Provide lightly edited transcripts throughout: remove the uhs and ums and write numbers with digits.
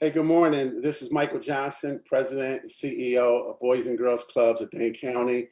Hey, good morning. This is Michael Johnson, President and CEO of Boys and Girls Clubs of Dane County.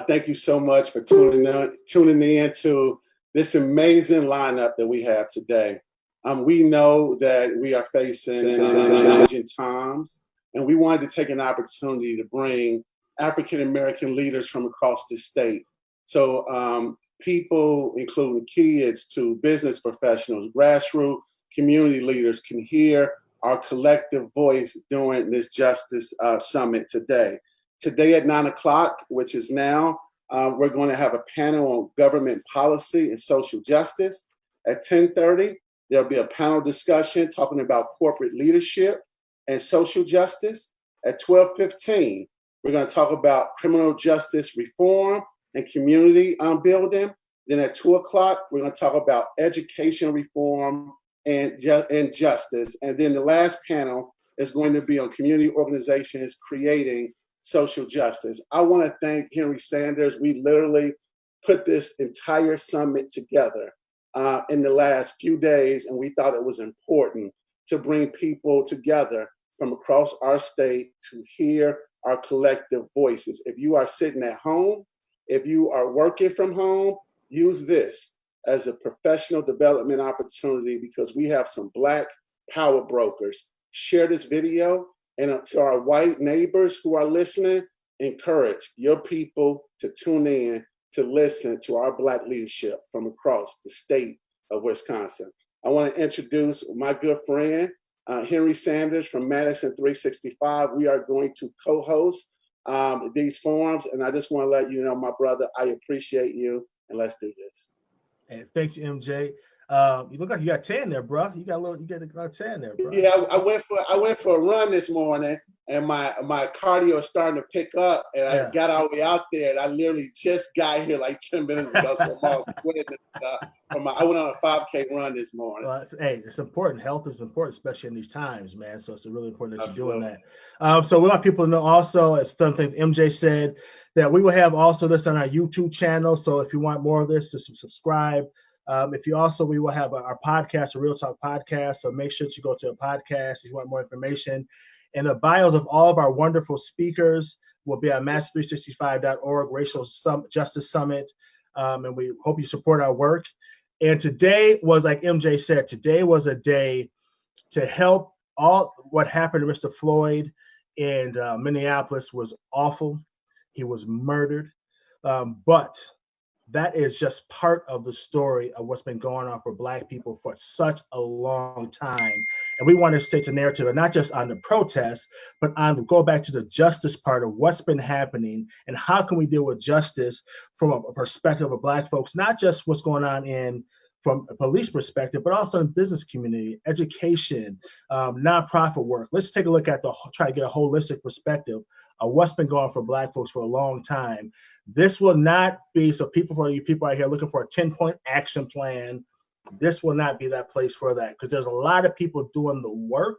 Thank you so much for tuning in to this amazing lineup that we have today. We know that we are facing challenging times, and we wanted to take an opportunity to bring African American leaders from across the state. So people, including kids to business professionals, grassroots community leaders can hear our collective voice during this Justice Summit today. Today at 9 o'clock, which is now, we're going to have a panel on government policy and social justice. At 10:30, there'll be a panel discussion talking about corporate leadership and social justice. At 12:15, we're going to talk about criminal justice reform and community building. Then at 2 o'clock, we're going to talk about education reform and justice. And then the last panel is going to be on community organizations creating social justice. I want to thank Henry Sanders. We literally put this entire summit together in the last few days, and we thought it was important to bring people together from across our state to hear our collective voices. If you are sitting at home, if you are working from home, use this as a professional development opportunity, because we have some Black power brokers. Share this video, and to our white neighbors who are listening, encourage your people to tune in to listen to our Black leadership from across the state of Wisconsin. I want to introduce my good friend, Henry Sanders from Madison 365. We are going to co-host these forums, and I just want to let you know, my brother, I appreciate you, and let's do this. Hey, thanks, MJ. You look like you got tan there, bro. You got a lot of tan there, bro. Yeah, I went for a run this morning, and my cardio is starting to pick up, and I got all the way out there, and I literally just got here like 10 minutes ago. So I went on a 5K run this morning. Well, it's important. Health is important, especially in these times, man. So it's really important that you're doing that. So we want people to know also, as something MJ said, that we will have also this on our YouTube channel. So if you want more of this, just subscribe. We will have our podcast, a Real Talk podcast. So make sure that you go to a podcast if you want more information. And the bios of all of our wonderful speakers will be at mass365.org, Racial Justice Summit. And we hope you support our work. And today was, like MJ said, today was a day to help. All what happened to Mr. Floyd in Minneapolis was awful. He was murdered. But that is just part of the story of what's been going on for Black people for such a long time. And we want to stay to narrative, and not just on the protests, but on go back to the justice part of what's been happening and how can we deal with justice from a perspective of Black folks, not just what's going on from a police perspective, but also in business community, education, nonprofit work. Let's take a look at try to get a holistic perspective of what's been going on for Black folks for a long time. This will not be, so for you people out here looking for a 10-point action plan, this will not be that place for that, because there's a lot of people doing the work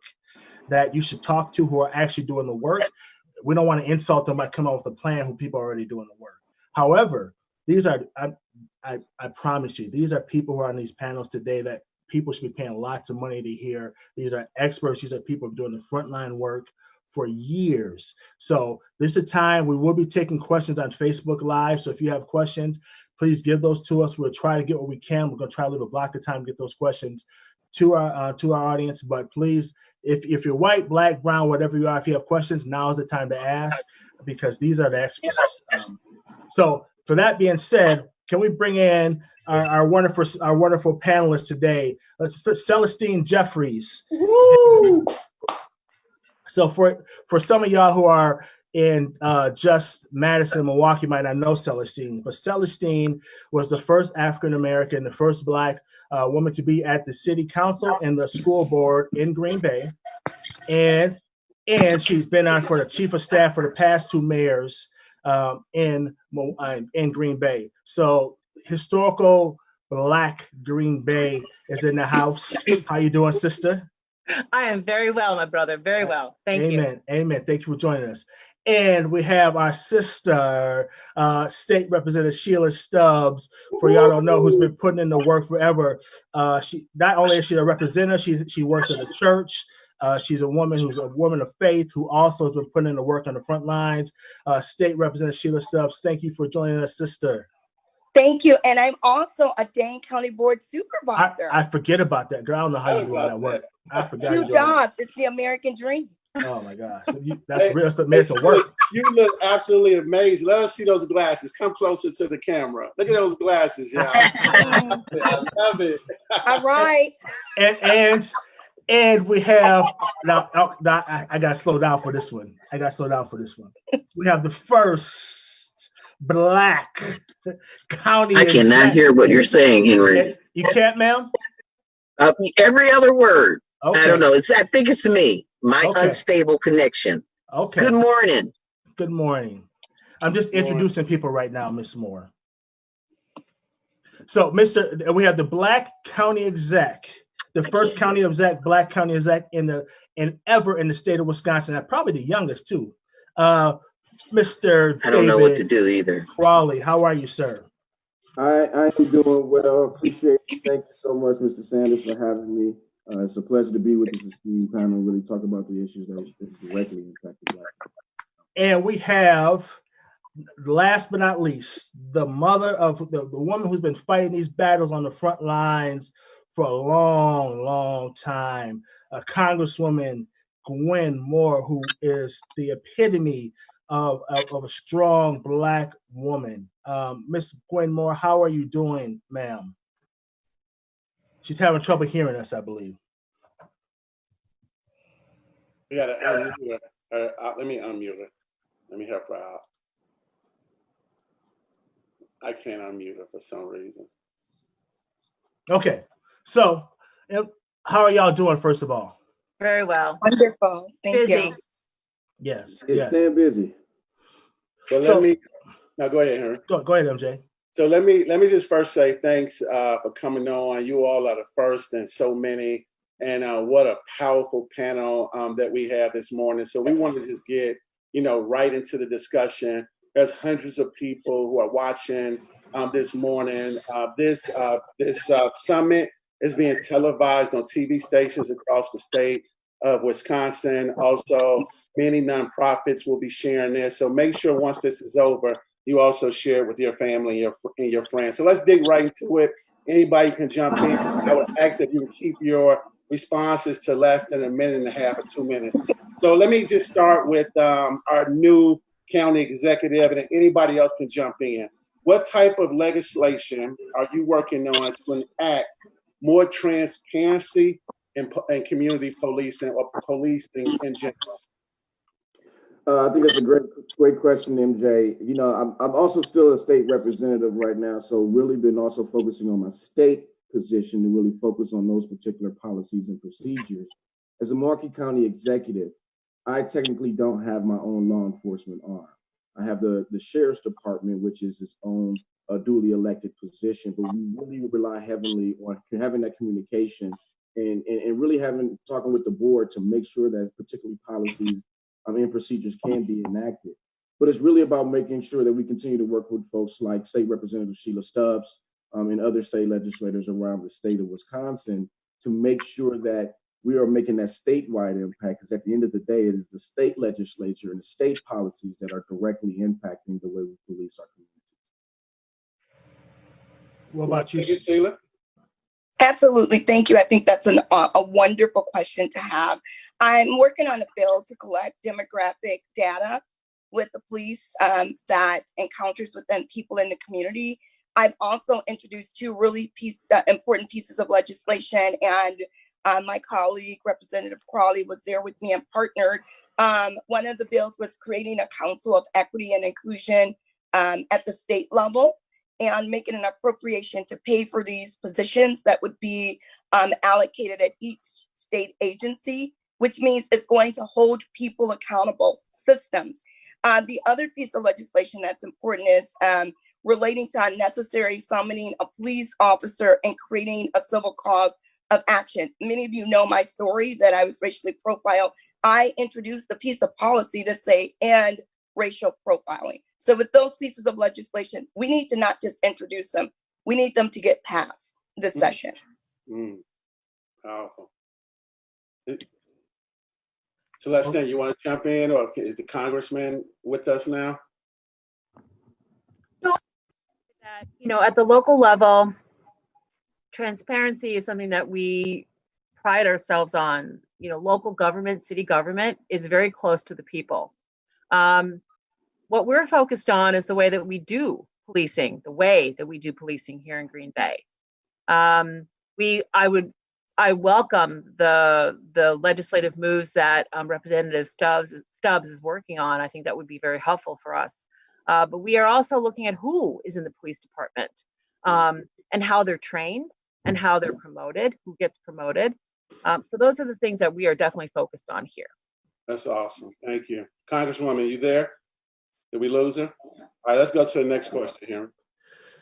that you should talk to who are actually doing the work. We don't want to insult them by coming up with a plan who people are already doing the work. However, these are, I promise you, these are people who are on these panels today that people should be paying lots of money to hear. These are experts. These are people doing the frontline work for years. So this is a time we will be taking questions on Facebook Live. So if you have questions, please give those to us. We'll try to get what we can. We're going to try to leave a block of time to get those questions to our audience. But please, if you're white, Black, brown, whatever you are, if you have questions, now is the time to ask, because these are the experts. So for that being said, can we bring in our wonderful panelists today? Celestine Jeffreys. Woo! So for some of y'all who are in just Madison, Milwaukee, might not know Celestine, but Celestine was the first African-American, the first Black woman to be at the city council and the school board in Green Bay. And she's been on for the chief of staff for the past two mayors in Green Bay. So historical Black Green Bay is in the house. How you doing, sister? I am very well, my brother. Very well. Thank you. Amen. Amen. Thank you for joining us. And we have our sister, State Representative Shelia Stubbs, for y'all don't know, who's been putting in the work forever. She not only is she a representative, she works at the church. She's a woman who's a woman of faith who also has been putting in the work on the front lines. State Representative Shelia Stubbs, thank you for joining us, sister. Thank you. And I'm also a Dane County Board Supervisor. I forget about that, girl. I don't know how you do all that work. I forgot. Two jobs. It's the American dream. Oh my gosh. That's real American work. You look absolutely amazing. Let us see those glasses. Come closer to the camera. Look at those glasses, y'all. I love it. All right. And we have now I gotta slow down for this one. We have the first Black county. I cannot hear what you're saying, Henry. You can't, ma'am? Every other word. Okay. I don't know. I think it's me. My unstable connection. Okay. Good morning. Good morning. I'm just introducing people right now, Miss Moore. So, we have the Black county exec, the first county exec, Black county exec ever in the state of Wisconsin, and probably the youngest too. Mr. I don't know what to do either. Crowley, how are you, sir? I am doing well. Appreciate it. Thank you so much, Mr. Sanders, for having me. It's a pleasure to be with this esteemed panel and really talk about the issues that directly impact the Black people. And we have, last but not least, the mother of the woman who's been fighting these battles on the front lines for a long, long time, Congresswoman Gwen Moore, who is the epitome of a strong Black woman. Miss Gwen Moore, how are you doing, ma'am? She's having trouble hearing us, I believe. We gotta unmute her. Let me unmute her. Let me help her out. I can't unmute her for some reason. Okay, so how are y'all doing, first of all? Very well. Wonderful. Thank you. Yes. Staying busy. So now go ahead, Henry. Go ahead, MJ. So let me just first say thanks for coming on. You all are the first and so many, and what a powerful panel that we have this morning. So we want to just get right into the discussion. There's hundreds of people who are watching this morning. This summit is being televised on TV stations across the state of Wisconsin. Also, many nonprofits will be sharing this. So make sure once this is over, you also share it with your family and your friends. So let's dig right into it. Anybody can jump in. I would ask if you can keep your responses to less than a minute and a half or 2 minutes. So let me just start with our new county executive, and anybody else can jump in. What type of legislation are you working on to enact more transparency in community policing or policing in general? I think that's a great question, MJ. I'm also still a state representative right now, so really been also focusing on my state position to really focus on those particular policies and procedures. As a Milwaukee County executive, I technically don't have my own law enforcement arm. I have the Sheriff's Department, which is its own duly elected position, but we really rely heavily on having that communication and really talking with the board to make sure that particular policies and procedures can be enacted. But it's really about making sure that we continue to work with folks like State Representative Shelia Stubbs and other state legislators around the state of Wisconsin to make sure that we are making that statewide impact, because at the end of the day, it is the state legislature and the state policies that are directly impacting the way we police our communities. What about you, Sheila? Absolutely. Thank you. I think that's a wonderful question to have. I'm working on a bill to collect demographic data with the police that encounters with people in the community. I've also introduced two really important pieces of legislation, and my colleague, Representative Crowley, was there with me and partnered. One of the bills was creating a Council of Equity and Inclusion at the state level, and making an appropriation to pay for these positions that would be allocated at each state agency, which means it's going to hold people accountable systems. The other piece of legislation that's important is relating to unnecessary summoning a police officer and creating a civil cause of action. Many of you know my story that I was racially profiled. I introduced a piece of policy to say, and racial profiling. So with those pieces of legislation, we need to not just introduce them, we need them to get past this session. Powerful. Celestine, you want to jump in, or is the congressman with us now? That, at the local level, transparency is something that we pride ourselves on. Local government, city government is very close to the people. What we're focused on is the way that we do policing, here in Green Bay. I welcome the legislative moves that Representative Stubbs is working on. I think that would be very helpful for us. But we are also looking at who is in the police department, and how they're trained and how they're promoted, who gets promoted. So those are the things that we are definitely focused on here. That's awesome. Thank you. Congresswoman, you there? Did we lose her? All right, let's go to the next question here.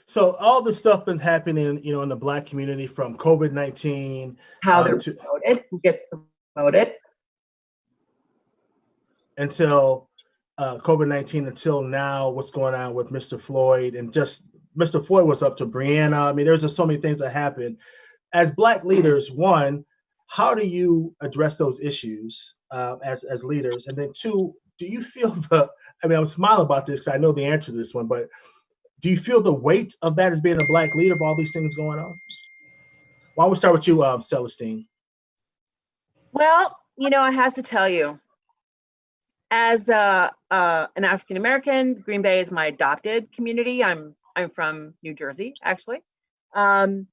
So all this stuff been happening, in the Black community, from COVID-19. How they're promoted, who gets promoted. Until COVID-19, until now, what's going on with Mr. Floyd, and just Mr. Floyd was up to Brianna. I mean, there's just so many things that happen. As Black leaders, one, how do you address those issues as leaders? And then two, do you feel I'm smiling about this because I know the answer to this one, but do you feel the weight of that as being a Black leader of all these things going on? Why don't we start with you, Celestine? Well, I have to tell you, as an African American, Green Bay is my adopted community. I'm from New Jersey, actually, and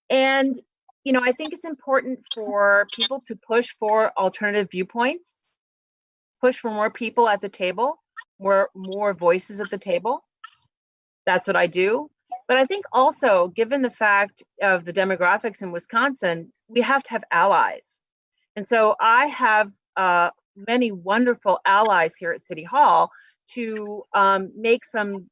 I think it's important for people to push for alternative viewpoints, push for more people at the table, more voices at the table. That's what I do. But I think also, given the fact of the demographics in Wisconsin, we have to have allies. And so I have many wonderful allies here at City Hall to make some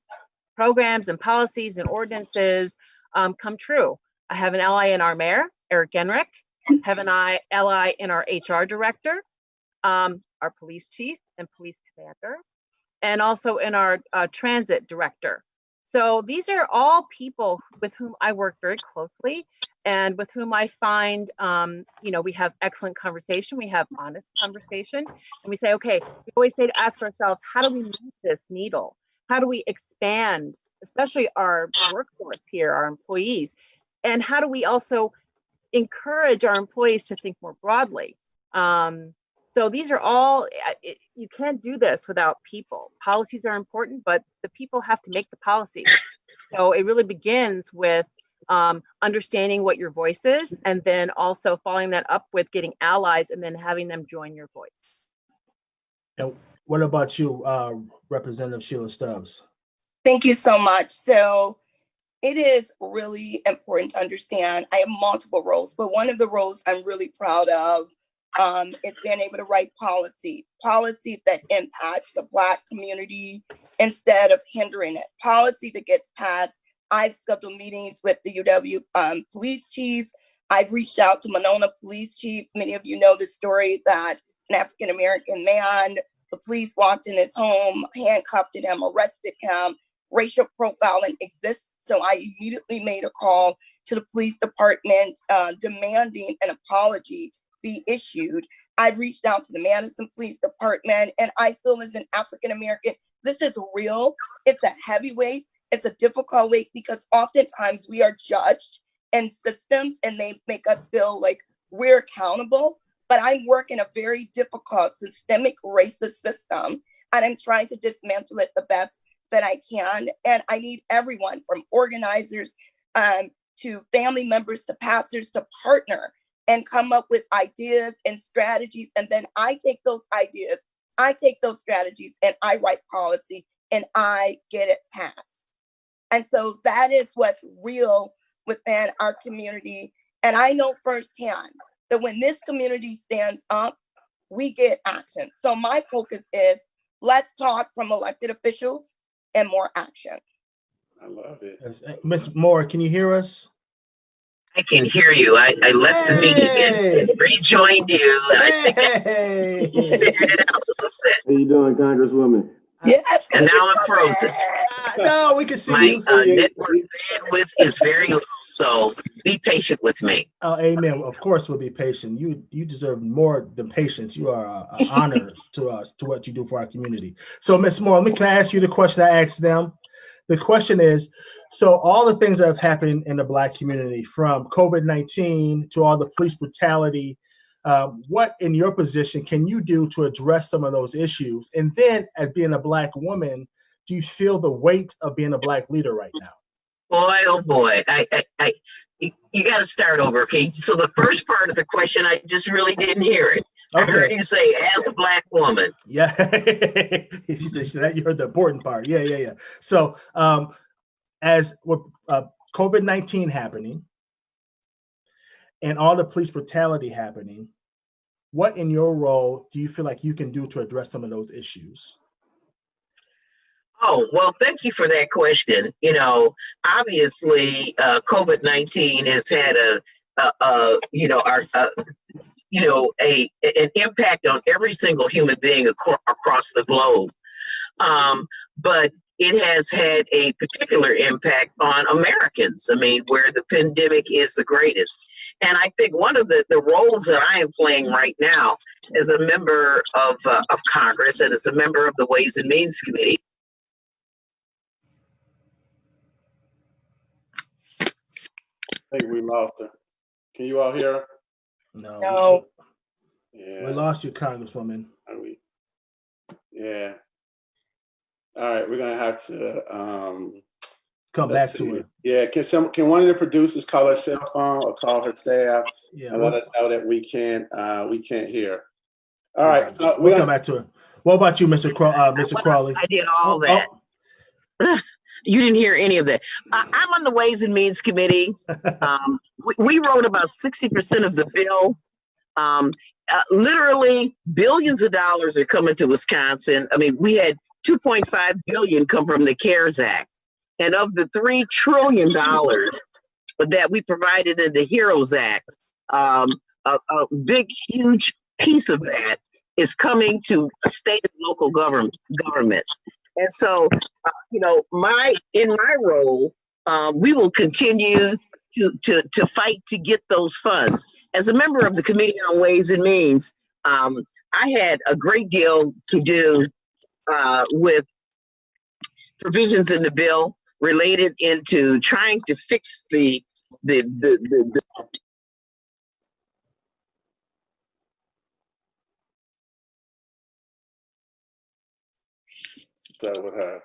programs and policies and ordinances come true. I have an ally in our mayor, Eric Genrich, have an ally in our HR director, our police chief and police commander, and also in our transit director. So these are all people with whom I work very closely and with whom I find, we have excellent conversation. We have honest conversation, and we say, okay, we always say to ask ourselves, how do we move this needle? How do we expand, especially our workforce here, our employees? And how do we also encourage our employees to think more broadly? So these are all, you can't do this without people. Policies are important, but the people have to make the policies. So it really begins with understanding what your voice is, and then also following that up with getting allies and then having them join your voice. And what about you, Representative Shelia Stubbs? Thank you so much. So it is really important to understand I have multiple roles, but one of the roles I'm really proud of is being able to write policy that impacts the Black community instead of hindering it. Policy that gets passed. I've scheduled meetings with the UW police chief. I've reached out to Monona police chief. Many of you know the story that an African-American man, the police walked in his home, handcuffed him, arrested him. Racial profiling exists. So I immediately made a call to the police department demanding an apology be issued. I've reached out to the Madison Police Department, and I feel as an African-American, this is real. It's a heavy weight. It's a difficult weight because oftentimes we are judged in systems and they make us feel like we're accountable. But I'm working a very difficult systemic racist system, and I'm trying to dismantle it the best that I can. And I need everyone from organizers to family members to pastors to partner and come up with ideas and strategies. And then I take those ideas, I take those strategies, and I write policy and I get it passed. And so that is what's real within our community. And I know firsthand that when this community stands up, we get action. So my focus is let's talk from elected officials and more action. I love it. Ms. Moore, can you hear us? I can hear you. I left the meeting and rejoined you. I think I figured it out a little bit. How you doing, Congresswoman? Yes. And now I'm frozen. No, we can see My you. network bandwidth is very low, So be patient with me. Oh, amen. Of course, we'll be patient. You deserve more than patience. You are an honor to us, to what you do for our community. So, Ms. Moore, can I ask you the question I asked them? The question is, so all the things that have happened in the Black community, from COVID-19 to all the police brutality, what in your position can you do to address some of those issues? And then, as being a Black woman, do you feel the weight of being a Black leader right now? Boy, oh boy, you got to start over, okay? So the first part of the question, I just really didn't hear it. Okay. I heard you say, as a Black woman. Yeah, you heard the important part. Yeah. So, as with COVID-19 happening and all the police brutality happening, what in your role do you feel like you can do to address some of those issues? Oh, well, thank you for that question. You know, obviously, COVID-19 has had an impact on every single human being across the globe. But it has had a particular impact on Americans. I mean, where the pandemic is the greatest. And I think one of the roles that I am playing right now as a member of Congress and as a member of the Ways and Means Committee. I think we lost her. Can you all hear her? No. Yeah. We lost you, Congresswoman. Are we? Yeah. All right, we're gonna have to come back to her. Yeah, can one of the producers call her cell phone or call her staff and let her know that we can't hear. All right, so we'll come back to her. What about you, Mr. Crowley? I did all that. You didn't hear any of that. I'm on the Ways and Means Committee. We wrote about 60% of the bill. Literally billions of dollars are coming to Wisconsin. I mean, we had $2.5 billion come from the CARES Act. And of the $3 trillion that we provided in the HEROES Act, a big, huge piece of that is coming to state and local governments. And so, in my role, we will continue to fight to get those funds. As a member of the Committee on Ways and Means, I had a great deal to do with provisions in the bill related into trying to fix the with her.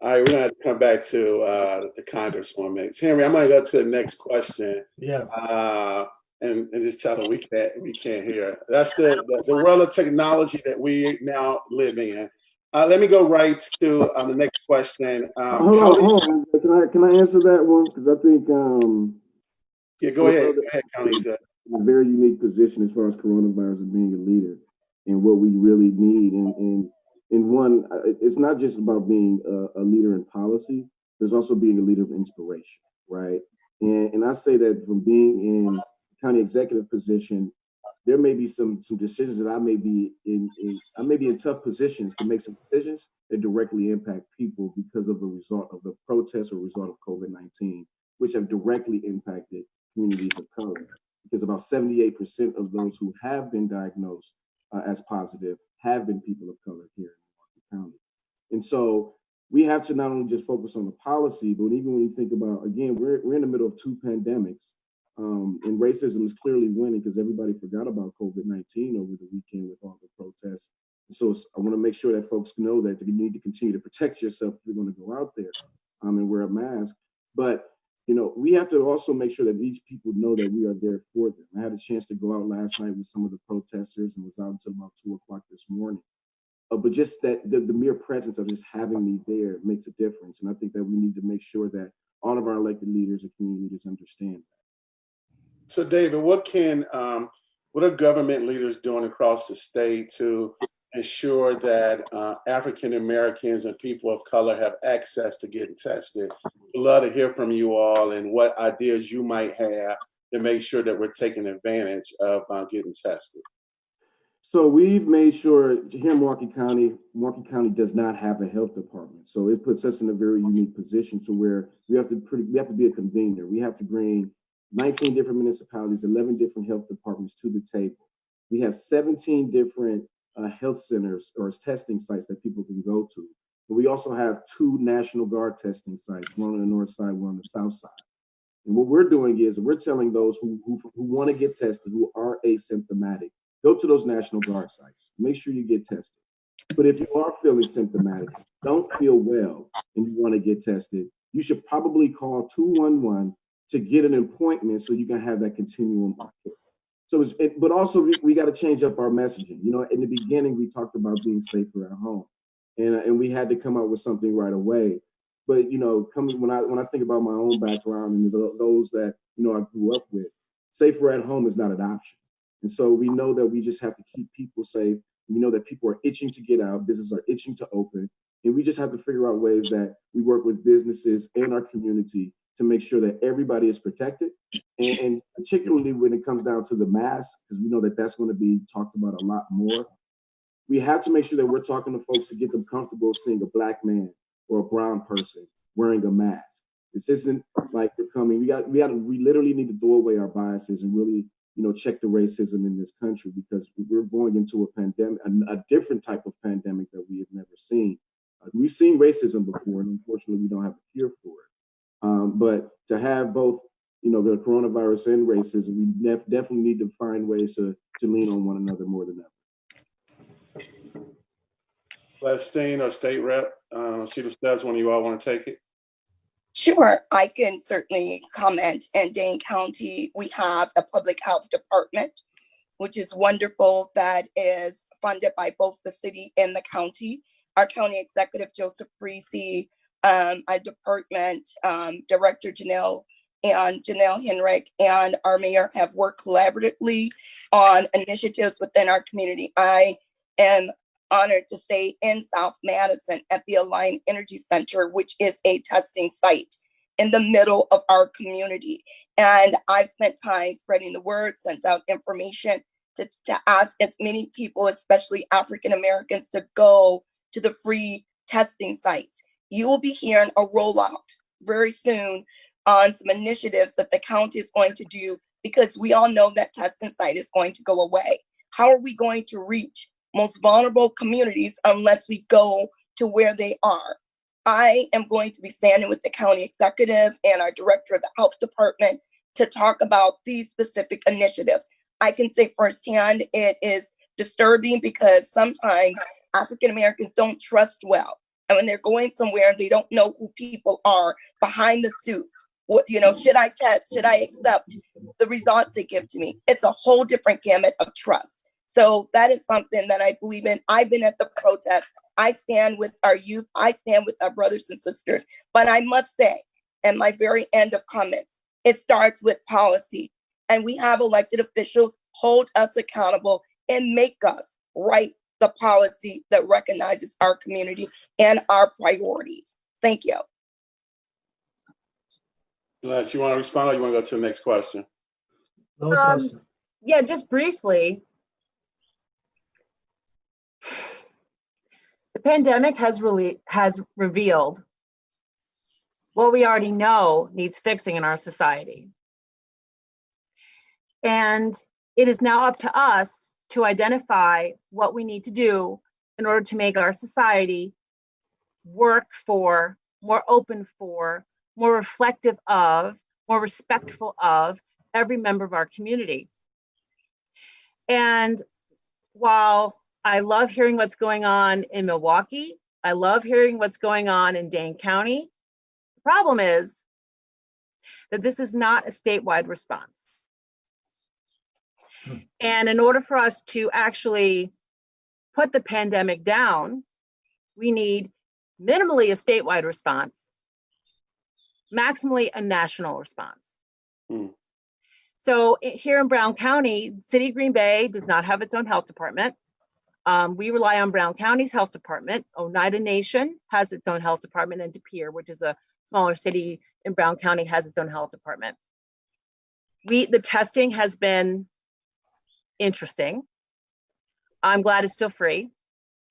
All right, we're gonna have to come back to the Congresswoman. Henry, I'm gonna go to the next question. Yeah. And just tell them we can't hear. That's the world of technology that we now live in. Let me go right to the next question. Hold on. Can I answer that one? Because I think yeah, go ahead. Go ahead, County. A very unique position as far as coronavirus and being a leader and what we really need. And one, it's not just about being a leader in policy. There's also being a leader of inspiration, right? And I say that from being in county executive position, there may be some decisions that I may be in tough positions to make some decisions that directly impact people because of the result of the protests or result of COVID-19, which have directly impacted communities of color. Because about 78% of those who have been diagnosed as positive have been people of color here in Milwaukee County. And so we have to not only just focus on the policy, but even when you think about, again, we're in the middle of two pandemics. And racism is clearly winning because everybody forgot about COVID-19 over the weekend with all the protests. And so I want to make sure that folks know that you need to continue to protect yourself if you're going to go out there and wear a mask. But, we have to also make sure that these people know that we are there for them. I had a chance to go out last night with some of the protesters and was out until about 2:00 this morning. But just that the mere presence of just having me there makes a difference. And I think that we need to make sure that all of our elected leaders and community leaders understand that. So, David, what are government leaders doing across the state to ensure that African Americans and people of color have access to getting tested? We'd love to hear from you all and what ideas you might have to make sure that we're taking advantage of getting tested. So we've made sure here in Milwaukee County does not have a health department. So it puts us in a very unique position to where we have to be a convener. We have to bring 19 different municipalities, 11 different health departments to the table. We have 17 different health centers or testing sites that people can go to. But we also have 2 National Guard testing sites, one on the north side, one on the south side. And what we're doing is we're telling those who want to get tested, who are asymptomatic, go to those National Guard sites. Make sure you get tested. But if you are feeling symptomatic, don't feel well, and you want to get tested, you should probably call 211 to get an appointment so you can have that continuum of care. So, but also we got to change up our messaging. You know, in the beginning, we talked about being safer at home, and we had to come up with something right away. But you know, when I think about my own background and those that I grew up with, safer at home is not an option. And so we know that we just have to keep people safe. We know that people are itching to get out, businesses are itching to open, and we just have to figure out ways that we work with businesses and our community to make sure that everybody is protected. And particularly when it comes down to the mask, because we know that that's going to be talked about a lot more. We have to make sure that we're talking to folks to get them comfortable seeing a Black man or a brown person wearing a mask. This isn't like we're coming. We literally need to throw away our biases and really, check the racism in this country, because we're going into a pandemic, a different type of pandemic that we have never seen. We've seen racism before, and unfortunately, we don't have a cure for it. But to have both, the coronavirus and racism, we definitely need to find ways to lean on one another more than ever. Celestine or State Rep Shelia Stubbs, one of you all want to take it? Sure, I can certainly comment. In Dane County, we have a public health department, which is wonderful, that is funded by both the city and the county. Our county executive, Joseph Parisi, our department director, Janelle Henrich, and our mayor have worked collaboratively on initiatives within our community. I am honored to stay in South Madison at the Alliant Energy Center, which is a testing site in the middle of our community. And I've spent time spreading the word, sent out information to ask as many people, especially African Americans, to go to the free testing sites. You will be hearing a rollout very soon on some initiatives that the county is going to do, because we all know that testing site is going to go away. How are we going to reach most vulnerable communities unless we go to where they are? I am going to be standing with the county executive and our director of the health department to talk about these specific initiatives. I can say firsthand, it is disturbing because sometimes African Americans don't trust well. And when they're going somewhere, they don't know who people are behind the suits. What, should I test? Should I accept the results they give to me? It's a whole different gamut of trust. So that is something that I believe in. I've been at the protest. I stand with our youth. I stand with our brothers and sisters. But I must say, at my very end of comments, it starts with policy. And we have elected officials hold us accountable and make us write the policy that recognizes our community and our priorities. Thank you. Unless you want to respond, or you want to go to the next question? Yeah, just briefly. The pandemic has revealed what we already know needs fixing in our society. And it is now up to us to identify what we need to do in order to make our society work for, more open for, more reflective of, more respectful of every member of our community. And while I love hearing what's going on in Milwaukee, I love hearing what's going on in Dane County, the problem is that this is not a statewide response. And in order for us to actually put the pandemic down, we need minimally a statewide response, maximally a national response. So here in Brown County, City of Green Bay does not have its own health department. We rely on Brown County's health department. Oneida Nation has its own health department, and De Pere, which is a smaller city in Brown County, has its own health department. The testing has been interesting. I'm glad it's still free.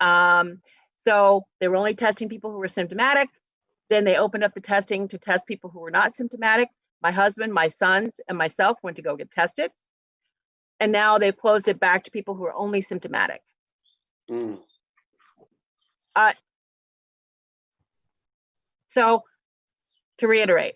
So they were only testing people who were symptomatic. Then they opened up the testing to test people who were not symptomatic. My husband, my sons, and myself went to go get tested. And now they've closed it back to people who are only symptomatic. Mm. So to reiterate,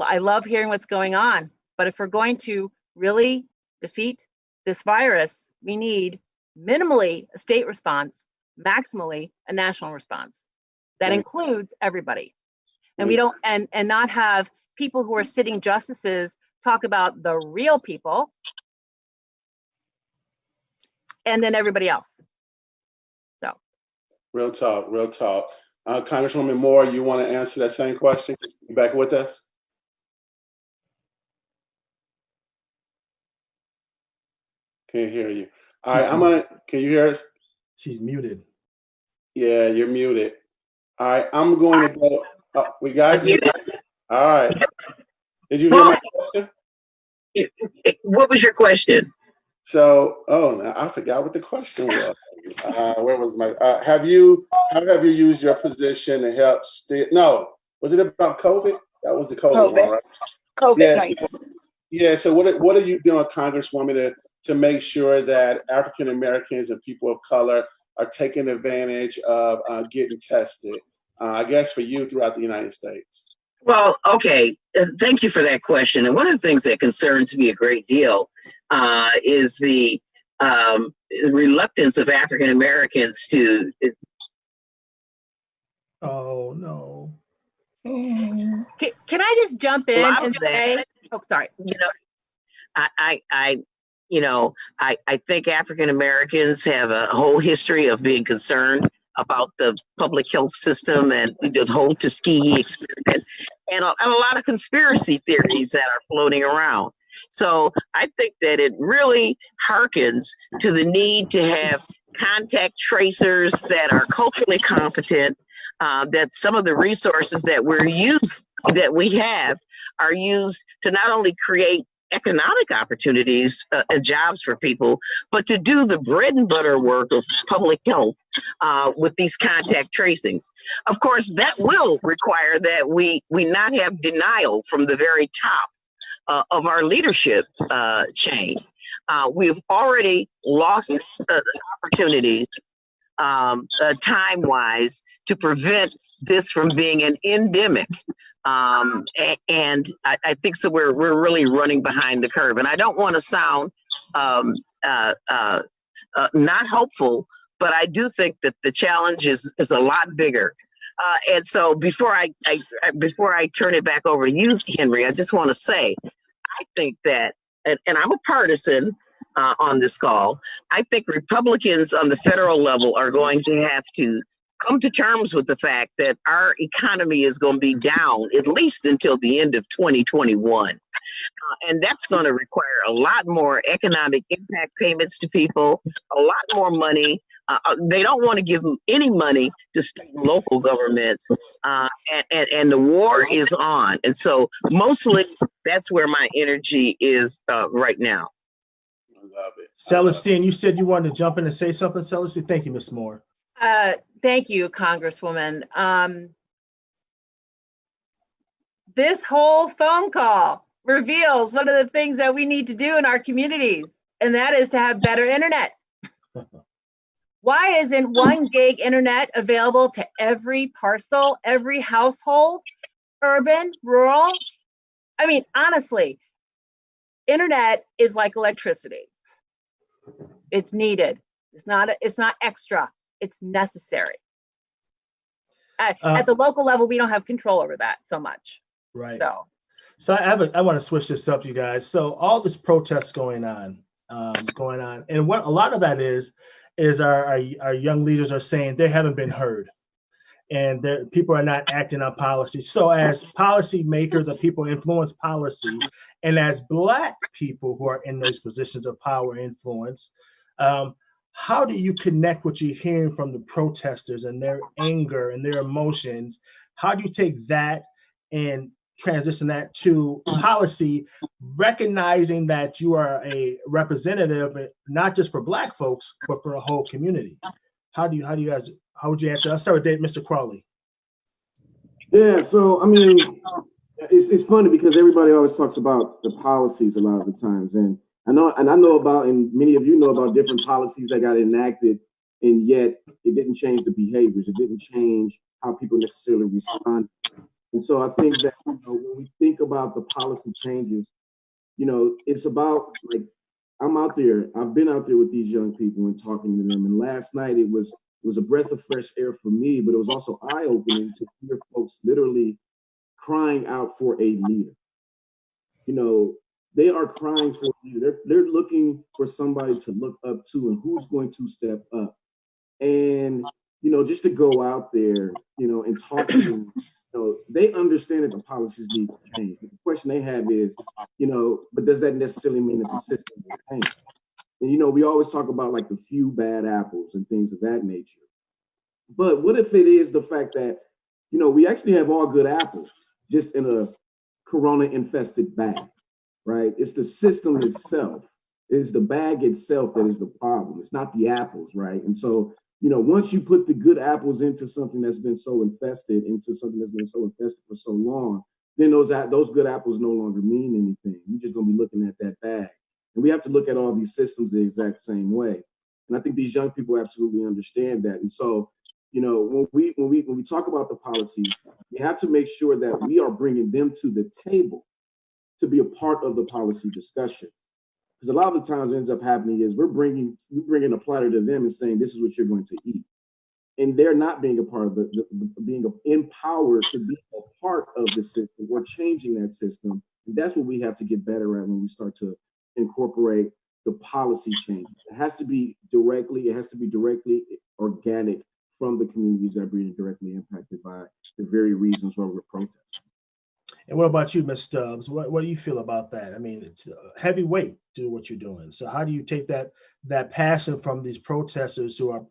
I love hearing what's going on, but if we're going to really defeat this virus, we need minimally a state response, maximally a national response. That includes everybody. And we don't, and not have people who are sitting justices talk about the real people and then everybody else. So. Real talk, real talk. Congresswoman Moore, you want to answer that same question? You back with us? Can't hear you. All right, can you hear us? She's muted. Yeah, you're muted. All right, I'm going to go. We got you. All right. Did you hear my question? What was your question? So, no, I forgot what the question was. Where was my? How have you used your position to help? No, was it about COVID? That was the COVID one, right? COVID-19. Yeah. So, what are you doing, Congresswoman, to make sure that African Americans and people of color are taking advantage of getting tested? I guess for you throughout the United States. Well, okay. Thank you for that question. And one of the things that concerns me a great deal is the reluctance of African Americans to. Oh no. Can I just jump in and say? Oh, sorry. I think African Americans have a whole history of being concerned about the public health system and the whole Tuskegee experiment, and a lot of conspiracy theories that are floating around. So I think that it really harkens to the need to have contact tracers that are culturally competent, that some of the resources that we have are used to not only create economic opportunities and jobs for people, but to do the bread and butter work of public health with these contact tracings. Of course, that will require that we not have denial from the very top of our leadership chain. We've already lost opportunities time-wise to prevent this from being an endemic. And I think so. We're really running behind the curve, and I don't want to sound not hopeful, but I do think that the challenge is a lot bigger. And so before I turn it back over to you, Henry, I just want to say, I think that, and I'm a partisan on this call, I think Republicans on the federal level are going to have to come to terms with the fact that our economy is going to be down at least until the end of 2021. And that's going to require a lot more economic impact payments to people, a lot more money. They don't want to give them any money to state and local governments. And the war is on. And so mostly that's where my energy is right now. I love it. Celestine, you said you wanted to jump in and say something, Celestine? Thank you, Ms. Moore. Thank you, Congresswoman. This whole phone call reveals one of the things that we need to do in our communities, and that is to have better internet. Why isn't 1 gig internet available to every parcel, every household, urban, rural? I mean, honestly, internet is like electricity. It's needed. It's not extra. It's necessary. At the local level, we don't have control over that so much. Right. So I want to switch this up, you guys. So all this protests going on, and what a lot of that is our young leaders are saying they haven't been heard, and people are not acting on policy. So as policy makers or people who influence policy, and as Black people who are in those positions of power and influence, how do you connect what you're hearing from the protesters and their anger and their emotions? How do you take that and transition that to policy, recognizing that you are a representative, not just for Black folks, but for the whole community? How would you answer? I'll start with Mr. Crowley. Yeah, so I mean, it's funny because everybody always talks about the policies a lot of the times, and I know about, and many of you know about different policies that got enacted, and yet it didn't change the behaviors. It didn't change how people necessarily respond. And so I think that, you know, when we think about the policy changes, you know, it's about, like, I've been out there with these young people and talking to them. And last night it was a breath of fresh air for me, but it was also eye-opening to hear folks literally crying out for a leader. You know, they are crying for a leader. They're looking for somebody to look up to and who's going to step up. And, you know, just to go out there, you know, and talk to them, you know, they understand that the policies need to change. But the question they have is, you know, but does that necessarily mean that the system will change? And, you know, we always talk about like the few bad apples and things of that nature. But what if it is the fact that, you know, we actually have all good apples, just in a corona-infested bag, right? It's the system itself. It's the bag itself that is the problem. It's not the apples, right? And so, you know, once you put the good apples into something that's been so infested, for so long, then those good apples no longer mean anything. You're just going to be looking at that bag. And we have to look at all these systems the exact same way. And I think these young people absolutely understand that. And so, you know, when we talk about the policies, we have to make sure that we are bringing them to the table to be a part of the policy discussion. Because a lot of the times what ends up happening is we're bringing a platter to them and saying, this is what you're going to eat. And they're not being a part of being empowered to be a part of the system or changing that system. And that's what we have to get better at when we start to incorporate the policy changes. It has to be directly organic from the communities that are being directly impacted by the very reasons why we're protesting. And what about you, Ms. Stubbs? What do you feel about that? I mean, it's a heavy weight to do what you're doing. So how do you take that passion from these protesters who are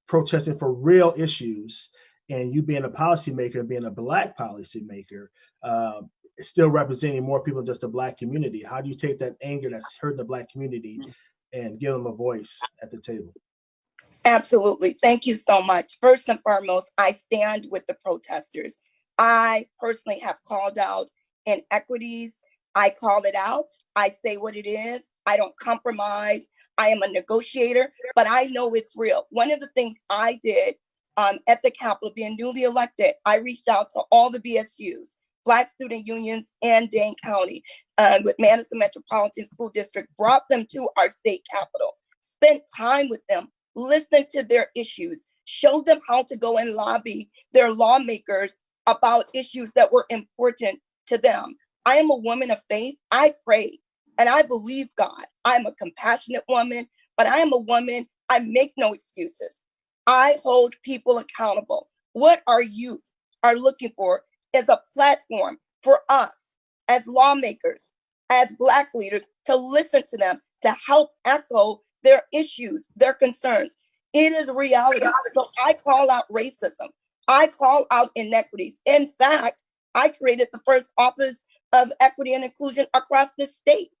protesting for real issues, and you being a policymaker, being a Black policymaker, still representing more people than just the Black community? How do you take that anger that's hurting the Black community and give them a voice at the table? Absolutely. Thank you so much. First and foremost, I stand with the protesters. I personally have called out inequities. I call it out. I say what it is. I don't compromise. I am a negotiator, but I know it's real. One of the things I did at the Capitol, being newly elected, I reached out to all the BSUs, Black student unions in Dane County, with Madison Metropolitan School District, brought them to our state capitol, spent time with them, listened to their issues, showed them how to go and lobby their lawmakers about issues that were important to them. I am a woman of faith. I pray and I believe God. I'm a compassionate woman, but I am a woman. I make no excuses. I hold people accountable. What our youth are looking for is a platform for us as lawmakers, as Black leaders, to listen to them, to help echo their issues, their concerns. It is reality. So I call out racism. I call out inequities. In fact, I created the first office of equity and inclusion across the state.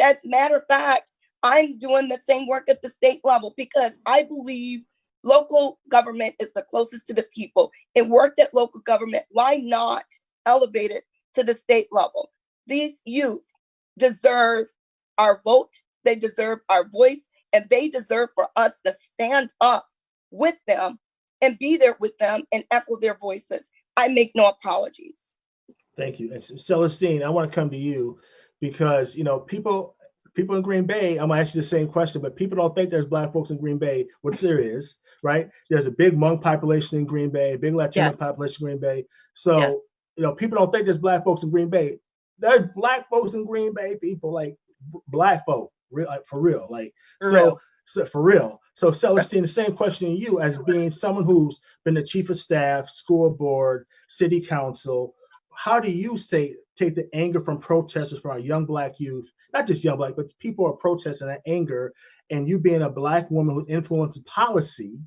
As a matter of fact, I'm doing the same work at the state level because I believe local government is the closest to the people. It worked at local government. Why not elevate it to the state level? These youth deserve our vote. They deserve our voice, and they deserve for us to stand up with them and be there with them and echo their voices. I make no apologies. Thank you. And Celestine, I want to come to you because, you know, people in Green Bay, I'm gonna ask you the same question, but people don't think there's Black folks in Green Bay, which there is, right? There's a big Hmong population in Green Bay, a big Latino population in Green Bay. So, you know, people don't think there's Black folks in Green Bay. There's Black folks in Green Bay, people, like Black folk, like for real. Like, so for real. So Celestine, the same question to you as being someone who's been the chief of staff, school board, city council. How do you take the anger from protesters for our young Black youth, not just young Black, but people are protesting that anger, and you being a Black woman who influences policy,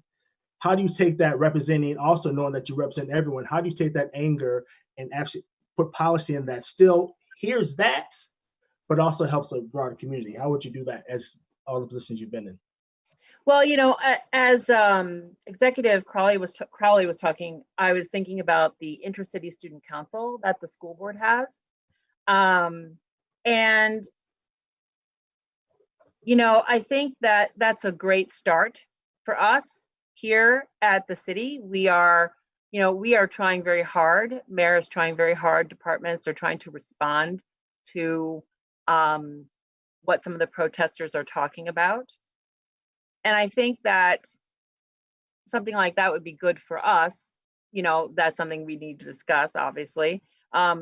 how do you take that representing, also knowing that you represent everyone, how do you take that anger and actually put policy in that still hears that, but also helps a broader community? How would you do that as all the positions you've been in? Well, as Executive Crowley was talking, I was thinking about the Intercity Student Council that the school board has. And, I think that that's a great start for us here at the city. We are trying very hard. Mayor is trying very hard. Departments are trying to respond to what some of the protesters are talking about. And I think that something like that would be good for us. That's something we need to discuss, obviously.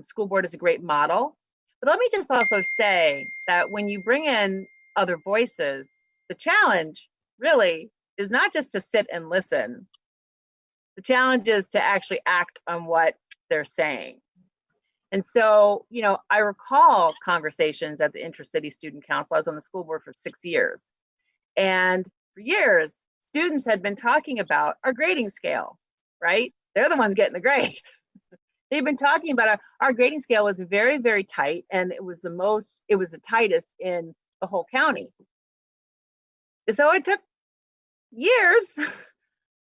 School board is a great model. But let me just also say that when you bring in other voices, the challenge really is not just to sit and listen. The challenge is to actually act on what they're saying. And so, I recall conversations at the Intercity Student Council. I was on the school board for 6 years. And for years, students had been talking about our grading scale, right? They're the ones getting the grade. They've been talking about our grading scale was very, very tight, and it was the tightest in the whole county. And so it took years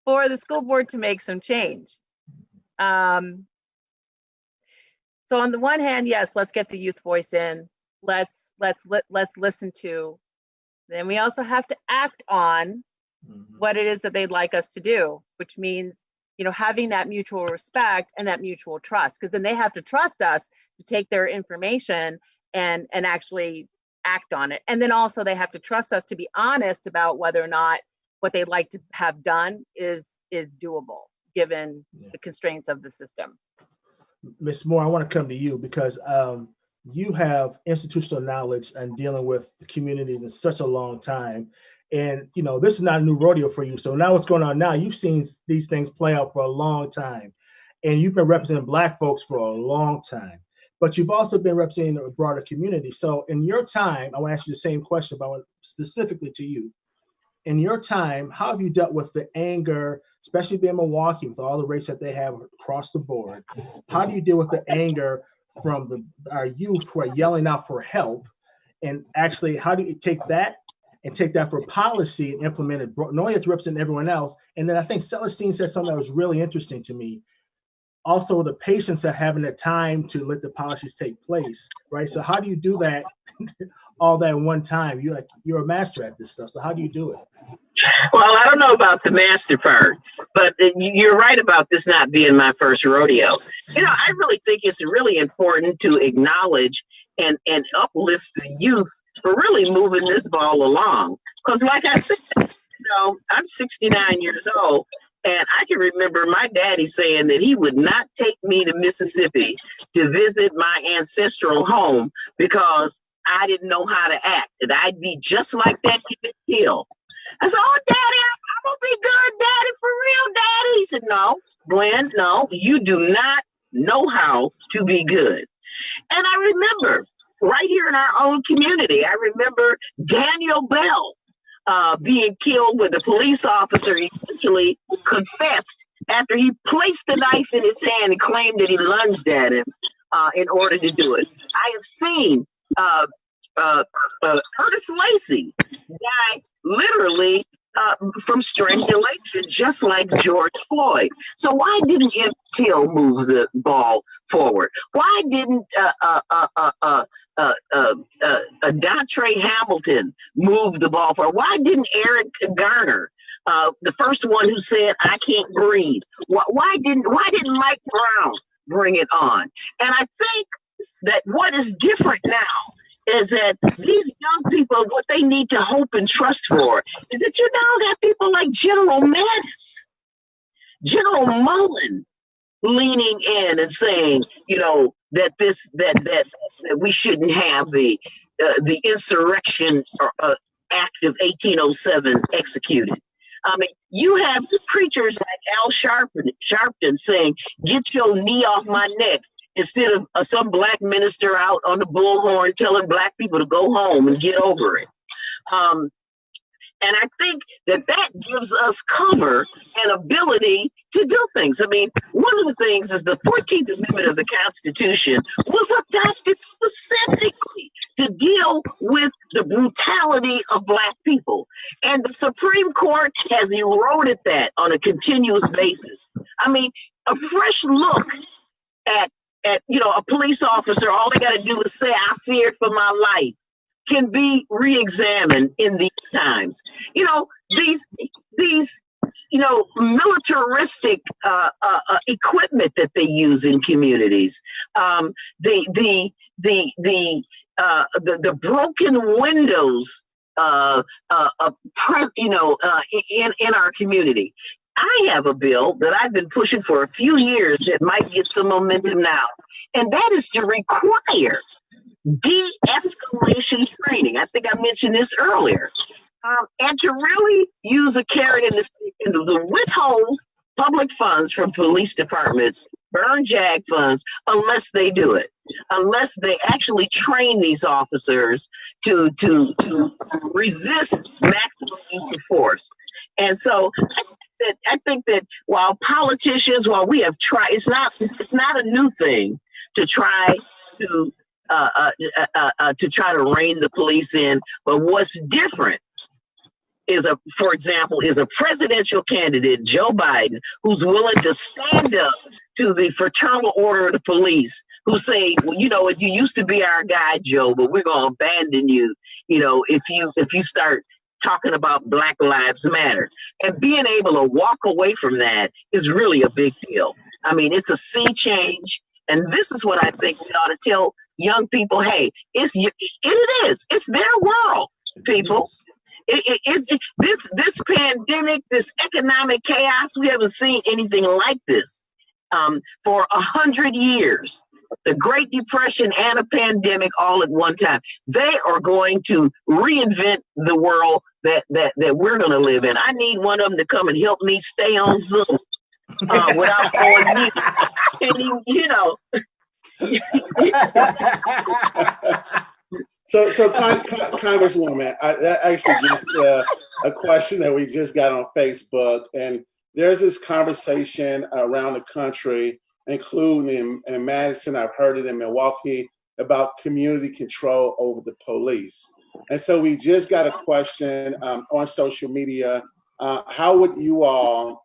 for the school board to make some change. So on the one hand, yes, let's get the youth voice in. Let's listen to. Then we also have to act on what it is that they'd like us to do, which means, having that mutual respect and that mutual trust, because then they have to trust us to take their information and actually act on it. And then also they have to trust us to be honest about whether or not what they'd like to have done is doable, given the constraints of the system. Ms. Moore, I want to come to you because you have institutional knowledge and dealing with the communities in such a long time. And, this is not a new rodeo for you. So now what's going on now, you've seen these things play out for a long time. And you've been representing Black folks for a long time. But you've also been representing a broader community. So in your time, I want to ask you the same question, but specifically to you. In your time, how have you dealt with the anger, especially being in Milwaukee with all the race that they have across the board? How do you deal with the anger from our youth who are yelling out for help? And actually, how do you take that and take that for policy and implement it, knowing it's representing everyone else? And then I think Celestine said something that was really interesting to me. Also, the patience of having the time to let the policies take place, right? So how do you do that all that in one time? You're a master at this stuff. So how do you do it? Well, I don't know about the master part, but you're right about this not being my first rodeo. I really think it's really important to acknowledge and uplift the youth for really moving this ball along. Because like I said, I'm 69 years old. And I can remember my daddy saying that he would not take me to Mississippi to visit my ancestral home because I didn't know how to act. And I'd be just like that Hill. I said, "Oh, Daddy, I'm going to be good, Daddy, for real, Daddy." He said, "No, Gwen, no, you do not know how to be good." And I remember right here in our own community, I remember Daniel Bell being killed when the police officer essentially confessed after he placed the knife in his hand and claimed that he lunged at him in order to do it. I have seen Curtis Lacey die literally from strangulation, just like George Floyd. So why didn't Till move the ball forward? Why didn't Dontre Hamilton move the ball forward? Why didn't Eric Garner, the first one who said, "I can't breathe"? Why didn't Mike Brown bring it on? And I think that what is different now is that these young people, what they need to hope and trust for is that you now got people like General Mattis, General Mullen leaning in and saying, that that we shouldn't have the Insurrection Act of 1807 executed. I mean, you have preachers like Al Sharpton saying, "Get your knee off my neck," instead of some Black minister out on the bullhorn telling Black people to go home and get over it. And I think that gives us cover and ability to do things. I mean, one of the things is the 14th Amendment of the Constitution was adopted specifically to deal with the brutality of Black people. And the Supreme Court has eroded that on a continuous basis. I mean, a fresh look at a police officer, all they got to do is say, I feared for my life, can be re-examined in these times. These militaristic equipment that they use in communities, the broken windows in our community. I have a bill that I've been pushing for a few years that might get some momentum now, and that is to require de-escalation training. I think I mentioned this earlier. And to really use a carrot in the stick and to withhold public funds from police departments, burn JAG funds, unless they do it, unless they actually train these officers to resist maximum use of force. And so I think that while we have tried, it's not a new thing to try to rein the police in. But what's different is a presidential candidate, Joe Biden, who's willing to stand up to the fraternal order of the police, who say, well, you used to be our guy, Joe, but we're going to abandon you, if you start talking about Black Lives Matter. And being able to walk away from that is really a big deal. I mean, it's a sea change. And this is what I think we ought to tell young people. Hey, it's their world, people. This pandemic, this economic chaos, we haven't seen anything like this for 100 years. The Great Depression and a pandemic all at one time. They are going to reinvent the world that we're going to live in. I need one of them to come and help me stay on Zoom without going mute. So Congresswoman, that actually gives a question that we just got on Facebook, and there's this conversation around the country, including in Madison, I've heard it in Milwaukee, about community control over the police. And so we just got a question on social media. How would you all,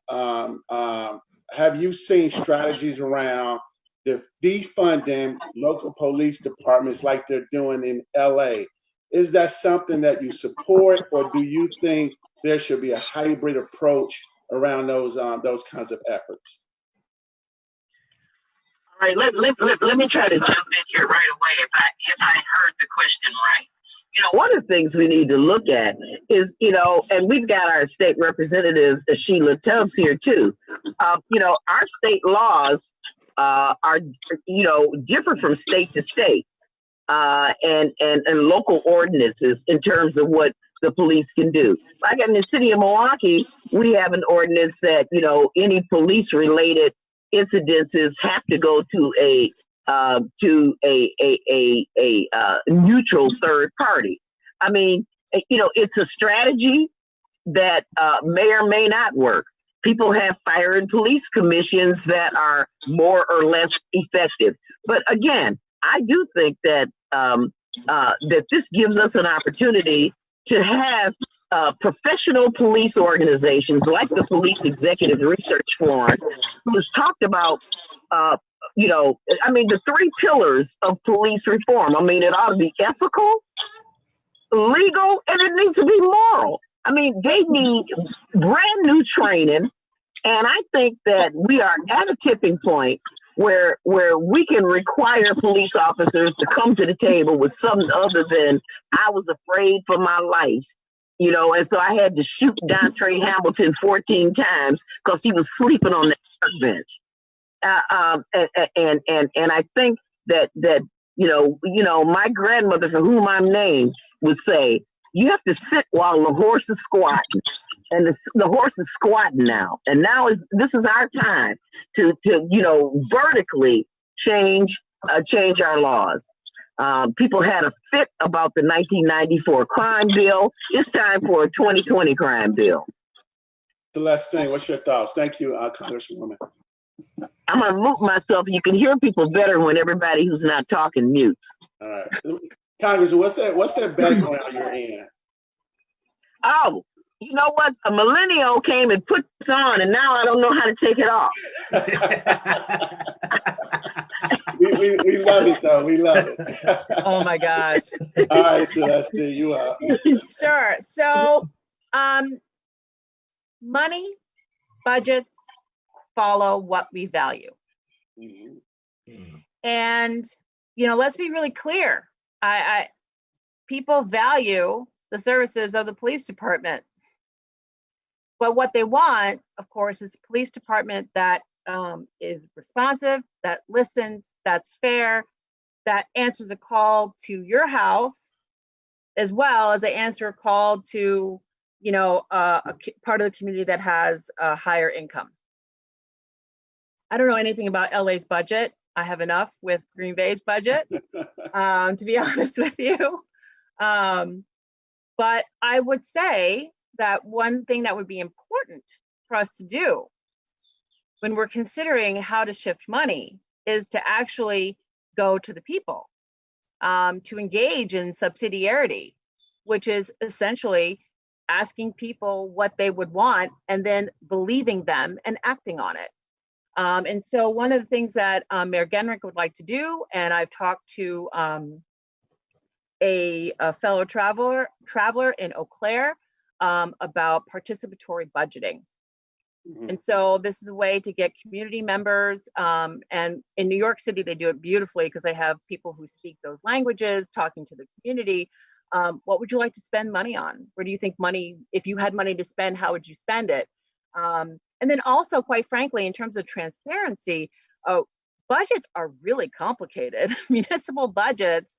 have you seen strategies around the defunding local police departments like they're doing in LA? Is that something that you support, or do you think there should be a hybrid approach around those kinds of efforts? All right, let me try to jump in here right away if I heard the question right. One of the things we need to look at is, and we've got our state representative, Shelia Stubbs, here too. Our state laws are, different from state to state, and local ordinances in terms of what the police can do. Like in the city of Milwaukee, we have an ordinance that, any police related incidences have to go to a neutral third party. I mean, it's a strategy that may or may not work. People have fire and police commissions that are more or less effective. But again, I do think that that this gives us an opportunity to have professional police organizations like the Police Executive Research Forum, who's talked about, the three pillars of police reform. I mean, it ought to be ethical, legal, and it needs to be moral. I mean, they need brand new training. And I think that we are at a tipping point where we can require police officers to come to the table with something other than, I was afraid for my life. And so I had to shoot Dontre Hamilton 14 times because he was sleeping on that park bench. And I think that my grandmother, for whom I'm named, would say, you have to sit while the horse is squatting. And the horse is squatting now. And now this is our time to vertically change our laws. People had a fit about the 1994 crime bill. It's time for a 2020 crime bill. Celestine, what's your thoughts? Thank you, Congresswoman. I'm gonna mute myself. You can hear people better when everybody who's not talking mutes. All right, Congresswoman, what's that background you're in? Oh, you know what? A millennial came and put this on, and now I don't know how to take it off. we love it, though. We love it. Oh my gosh. All right, Celestine, you up. Sure. So, money, budgets follow what we value. Mm-hmm. And, let's be really clear. People value the services of the police department. But what they want, of course, is a police department that is responsive, that listens, that's fair, that answers a call to your house, as well as they answer a call to, a part of the community that has a higher income. I don't know anything about LA's budget. I have enough with Green Bay's budget, to be honest with you. But I would say that one thing that would be important for us to do when we're considering how to shift money is to actually go to the people, to engage in subsidiarity, which is essentially asking people what they would want and then believing them and acting on it. And so one of the things that Mayor Genrich would like to do, and I've talked to a fellow traveler in Eau Claire about participatory budgeting. Mm-hmm. And so this is a way to get community members, and in New York City, they do it beautifully because they have people who speak those languages talking to the community. What would you like to spend money on? Where do you think money, if you had money to spend, how would you spend it? And then also, quite frankly, in terms of transparency, budgets are really complicated. Municipal budgets,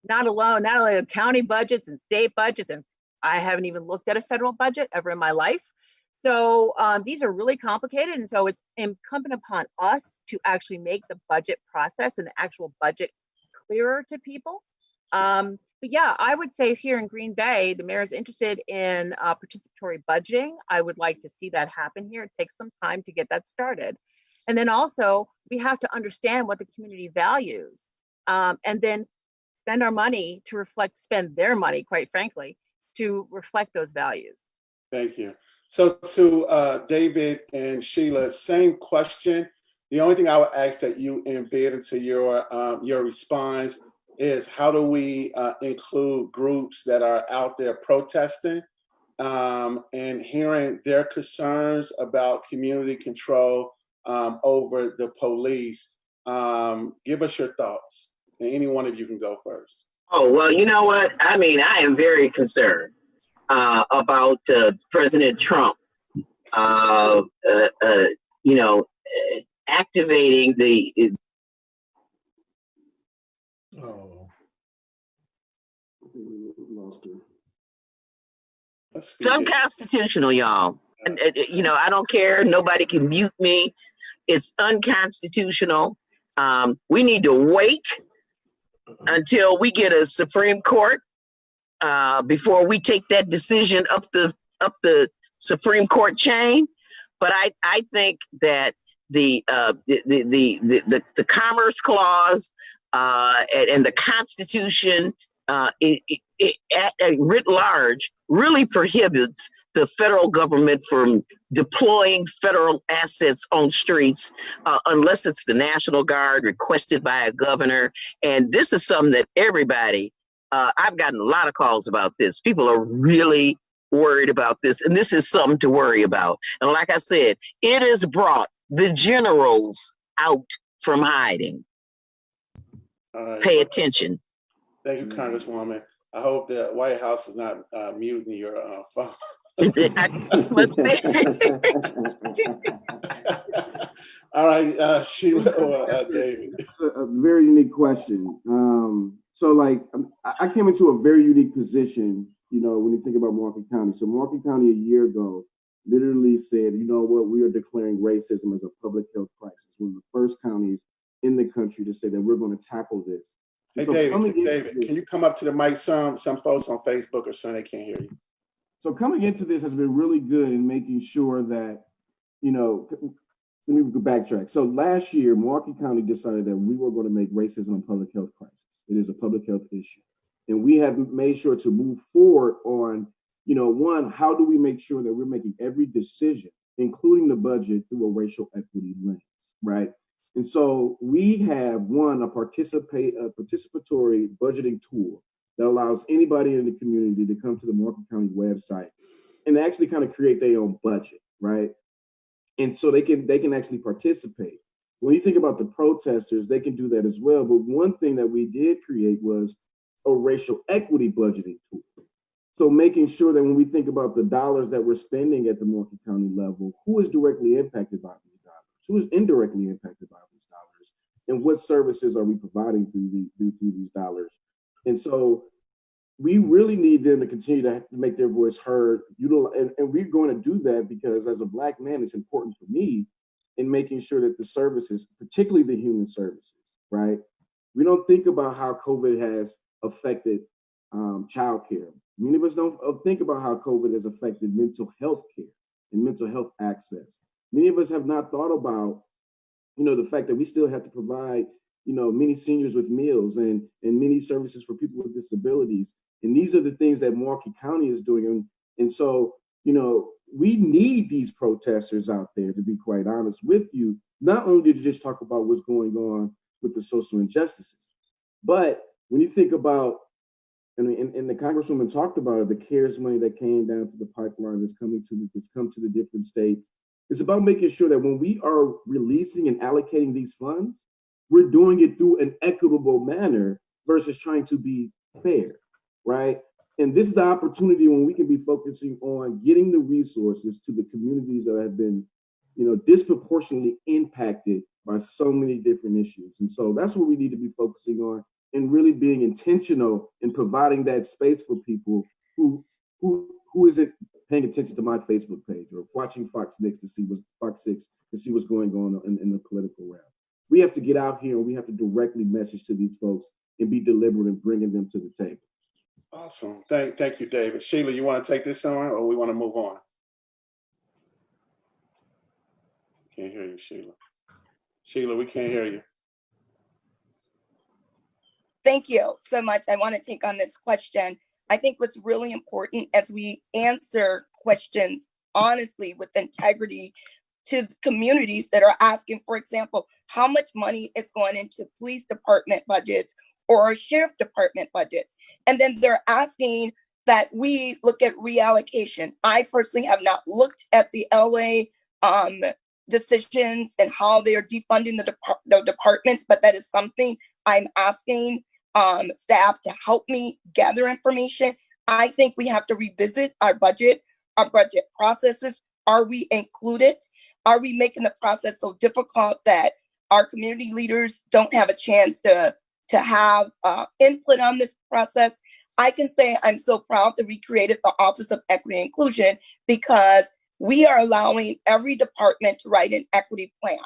not only county budgets and state budgets, and I haven't even looked at a federal budget ever in my life. So these are really complicated. And so it's incumbent upon us to actually make the budget process and the actual budget clearer to people. But yeah, I would say here in Green Bay, the mayor is interested in participatory budgeting. I would like to see that happen here. It takes some time to get that started. And then also, we have to understand what the community values, and then spend our money to spend their money, quite frankly, to reflect those values. Thank you. So to David and Shelia, same question. The only thing I would ask that you embed into your response is how do we include groups that are out there protesting and hearing their concerns about community control over the police. Give us your thoughts. And any one of you can go first. Oh, well, you know what? I mean, I am very concerned about President Trump, activating the... Oh. It's unconstitutional, y'all. And, I don't care. Nobody can mute me. It's unconstitutional. We need to wait until we get a Supreme Court before we take that decision up the Supreme Court chain. But I think that the Commerce Clause and the Constitution writ large really prohibits the federal government from deploying federal assets on streets unless it's the National Guard requested by a governor. And this is something that everybody, I've gotten a lot of calls about this. People are really worried about this, and this is something to worry about. And like I said, it has brought the generals out from hiding. Pay attention. Thank you, Congresswoman. I hope the White House is not muting your phone. Must be. All right, Sheila or David. It's a very unique question. So I came into a very unique position, when you think about Milwaukee County. So Milwaukee County a year ago literally said, you know what, we are declaring racism as a public health crisis. One of the first counties in the country to say that we're going to tackle this. Hey, So David, can you come up to the mic? Some folks on Facebook or something, they can't hear you. So coming into this has been really good in making sure that, you know, let me backtrack. So last year, Milwaukee County decided that we were going to make racism a public health crisis. It is a public health issue. And we have made sure to move forward on, you know, one, how do we make sure that we're making every decision, including the budget, through a racial equity lens, right? And so we have, one, a participatory budgeting tool that allows anybody in the community to come to the Milwaukee County website and actually kind of create their own budget, right? And so they can actually participate. When you think about the protesters, they can do that as well. But one thing that we did create was a racial equity budgeting tool. So making sure that when we think about the dollars that we're spending at the Milwaukee County level, who is directly impacted by these dollars? Who is indirectly impacted by these dollars? And what services are we providing through these dollars? And so we really need them to continue to make their voice heard. And we're going to do that because as a Black man, it's important for me in making sure that the services, particularly the human services, right? We don't think about how COVID has affected childcare. Many of us don't think about how COVID has affected mental health care and mental health access. Many of us have not thought about, you know, the fact that we still have to provide, you know, many seniors with meals and many services for people with disabilities. And these are the things that Milwaukee County is doing. And so, you know, we need these protesters out there, to be quite honest with you, not only to just talk about what's going on with the social injustices, but when you think about, and the Congresswoman talked about it, the CARES money that came down to the pipeline that's come to the different states. It's about making sure that when we are releasing and allocating these funds, we're doing it through an equitable manner versus trying to be fair, right? And this is the opportunity when we can be focusing on getting the resources to the communities that have been, you know, disproportionately impacted by so many different issues. And so that's what we need to be focusing on and really being intentional in providing that space for people who isn't paying attention to my Facebook page or watching Fox 6 to see what's going on in the political realm. We have to get out here and we have to directly message to these folks and be deliberate in bringing them to the table. Awesome. Thank you, David. Sheila, you want to take this on or we want to move on? Can't hear you, Sheila. Sheila, we can't hear you. Thank you so much. I want to take on this question. I think what's really important as we answer questions honestly with integrity to communities that are asking, for example, how much money is going into police department budgets or sheriff department budgets. And then they're asking that we look at reallocation. I personally have not looked at the LA decisions and how they are defunding the departments, but that is something I'm asking staff to help me gather information. I think we have to revisit our budget processes. Are we included? Are we making the process so difficult that our community leaders don't have a chance to have input on this process? I can say I'm so proud that we created the Office of Equity and Inclusion because we are allowing every department to write an equity plan.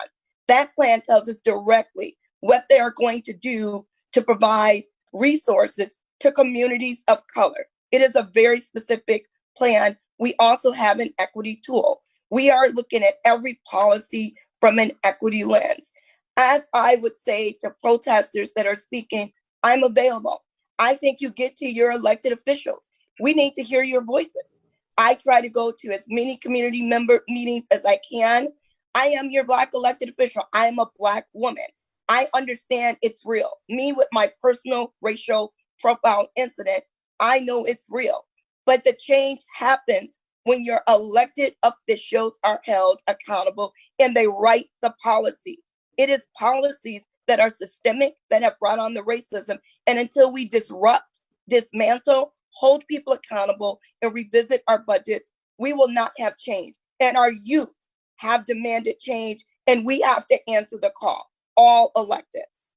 That plan tells us directly what they are going to do to provide resources to communities of color. It is a very specific plan. We also have an equity tool. We are looking at every policy from an equity lens. As I would say to protesters that are speaking, I'm available. I think you get to your elected officials. We need to hear your voices. I try to go to as many community member meetings as I can. I am your Black elected official. I am a Black woman. I understand it's real. Me with my personal racial profile incident, I know it's real. But the change happens when your elected officials are held accountable and they write the policy. It is policies that are systemic that have brought on the racism. And until we disrupt, dismantle, hold people accountable, and revisit our budgets, we will not have change. And our youth have demanded change, and we have to answer the call. All electeds.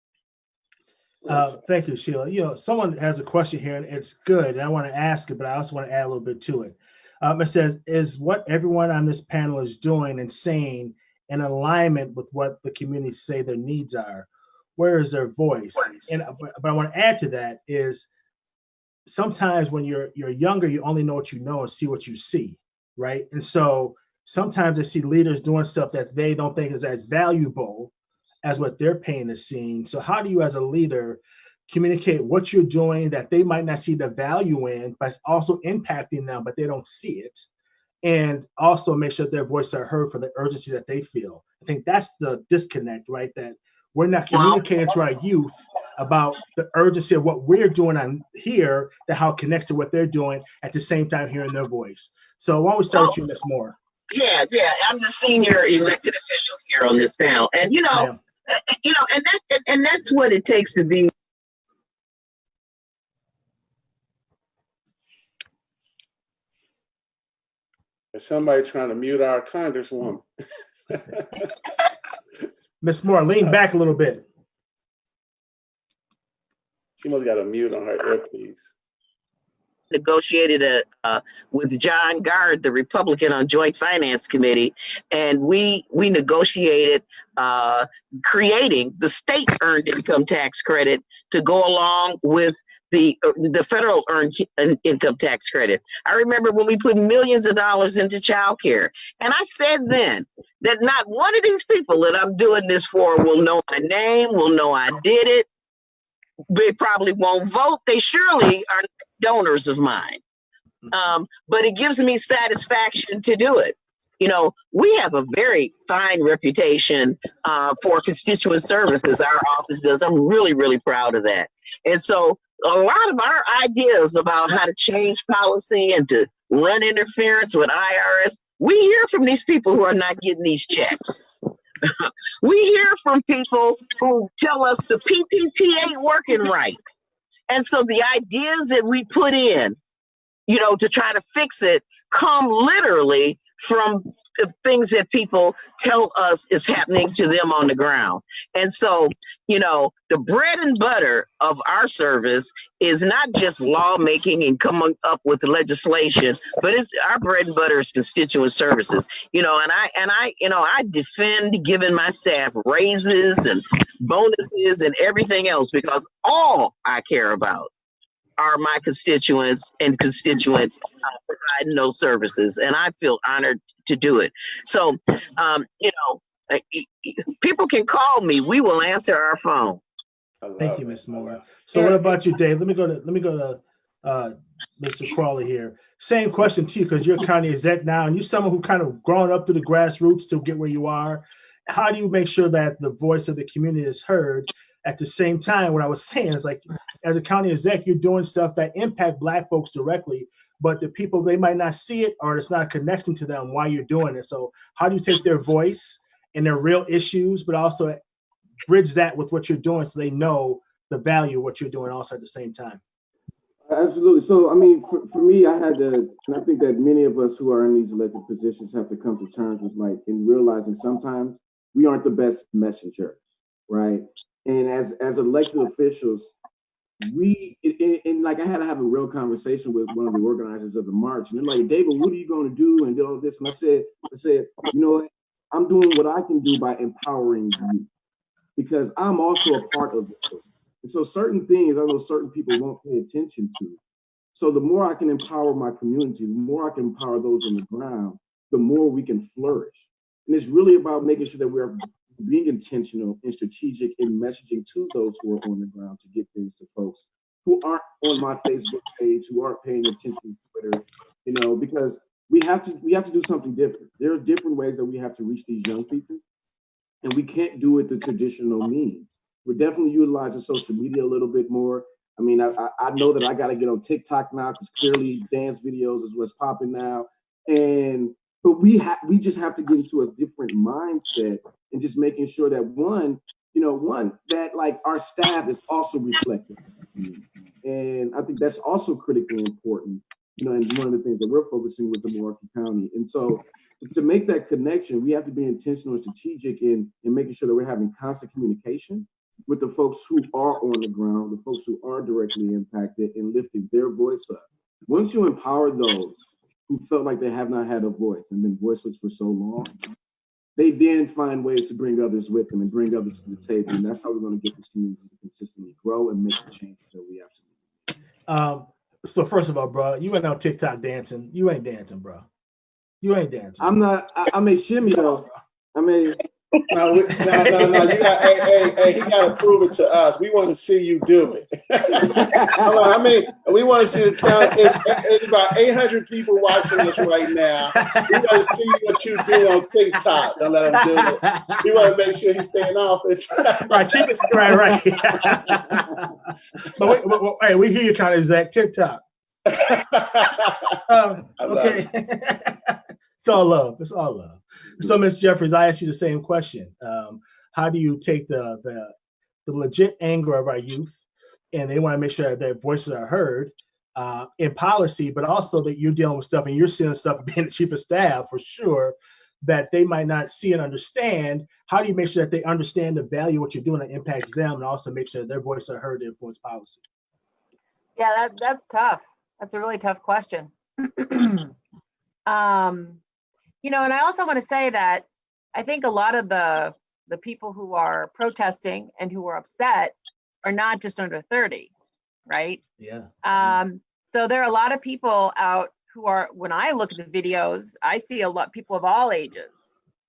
Thank you, Sheila. You know, someone has a question here, and it's good, and I want to ask it, but I also want to add a little bit to it. It says, is what everyone on this panel is doing and saying in alignment with what the community say their needs are? where is their voice? And but I want to add to that is sometimes when you're younger, you only know what you know and see what you see, right? And so sometimes I see leaders doing stuff that they don't think is as valuable as what they're paying to see. So how do you as a leader communicate what you're doing that they might not see the value in, but it's also impacting them, but they don't see it? And also make sure their voices are heard for the urgency that they feel. I think that's the disconnect, right? That we're not communicating to our youth about the urgency of what we're doing on here, that how it connects to what they're doing at the same time hearing their voice. So why don't we start with you, Ms. Moore? Yeah, I'm the senior elected official here on this panel, and and that's what it takes to be. Is somebody trying to mute our Congresswoman? Ms. Moore, lean back a little bit. She must got a mute on her earpiece. Negotiated with John Gard, the Republican on Joint Finance Committee, and we negotiated creating the state earned income tax credit to go along with the federal earned income tax credit. I remember when we put millions of dollars into childcare, and I said then that not one of these people that I'm doing this for will know my name, will know I did it. They probably won't vote. They surely are donors of mine. But it gives me satisfaction to do it. You know, we have a very fine reputation for constituent services. Our office does. I'm really, really proud of that. And so a lot of our ideas about how to change policy and to run interference with IRS, we hear from these people who are not getting these checks. We hear from people who tell us the PPP ain't working right. And so the ideas that we put in, you know, to try to fix it come literally from things that people tell us is happening to them on the ground. And so, you know, the bread and butter of our service is not just lawmaking and coming up with legislation, but it's our bread and butter is constituent services. You know, and I defend giving my staff raises and bonuses and everything else, because all I care about are my constituents and constituents providing those services, and I feel honored to do it. So, you know, people can call me. We will answer our phone. Thank you, Ms. Moore. So, what about you, Dave? Let me go to Mr. Crowley here. Same question to you, because you're county exec now, and you're someone who kind of grown up through the grassroots to get where you are. How do you make sure that the voice of the community is heard? At the same time, what I was saying is, like, as a county exec, you're doing stuff that impact Black folks directly, but the people, they might not see it, or it's not a connection to them why you're doing it. So how do you take their voice and their real issues, but also bridge that with what you're doing so they know the value of what you're doing also at the same time? Absolutely. So, I mean, for me, I had to, and I think that many of us who are in these elected positions have to come to terms with, like, in realizing sometimes we aren't the best messenger, right? And as elected officials, like, I had to have a real conversation with one of the organizers of the march, and they're like, David, what are you going to do? And all this. And I said, you know what? I'm doing what I can do by empowering you, because I'm also a part of the system. And so certain things I know certain people won't pay attention to. So the more I can empower my community, the more I can empower those on the ground, the more we can flourish. And it's really about making sure that we're being intentional and strategic in messaging to those who are on the ground to get things to folks who aren't on my Facebook page, who aren't paying attention to Twitter, you know, because we have to do something different. There are different ways that we have to reach these young people, and we can't do it the traditional means. We're definitely utilizing social media a little bit more. I mean, I know that I got to get on TikTok now, because clearly dance videos is what's popping now. But we just have to get into a different mindset and just making sure that one, that, like, our staff is also reflective. And I think that's also critically important, you know, and one of the things that we're focusing with the Milwaukee County. And so to make that connection, we have to be intentional and strategic in making sure that we're having constant communication with the folks who are on the ground, the folks who are directly impacted, and lifting their voice up. Once you empower those who felt like they have not had a voice and been voiceless for so long, they then find ways to bring others with them and bring others to the table. And that's how we're going to get this community to consistently grow and make the changes that we absolutely need. So first of all, bro, you went on TikTok dancing. You ain't dancing, bro. You ain't dancing. I'm not. I may shimmy though. I mean, no. You got. Hey, he got to prove it to us. We want to see you do it. I mean, we want to see the count. It's about 800 people watching this right now. We want to see what you do on TikTok. Don't let him do it. We want to make sure he's staying off it. Right, keep it right. But hey, we hear you, kind of Zach. TikTok. Okay. It's all love. It's all love. So, Ms. Jeffries, I asked you the same question. How do you take the legit anger of our youth, and they want to make sure that their voices are heard in policy, but also that you're dealing with stuff and you're seeing stuff being the chief of staff for sure that they might not see and understand? How do you make sure that they understand the value of what you're doing that impacts them, and also make sure that their voices are heard to influence policy? Yeah, that's tough. That's a really tough question. And I also want to say that I think a lot of the people who are protesting and who are upset are not just under 30, right? Yeah. So there are a lot of people out who are, when I look at the videos, I see a lot of people of all ages.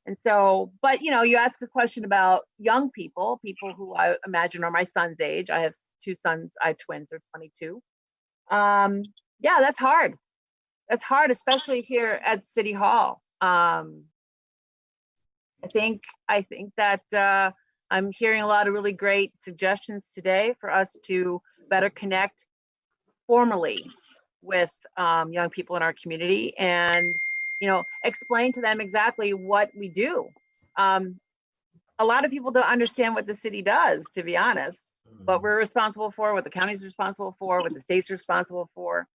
And so, but you ask a question about young people who I imagine are my son's age. I have two sons, I have twins, they're 22. Yeah, that's hard. That's hard, especially here at City Hall. I think that I'm hearing a lot of really great suggestions today for us to better connect formally with young people in our community and, explain to them exactly what we do. A lot of people don't understand what the city does, to be honest, what we're responsible for, what the county's responsible for, what the state's responsible for.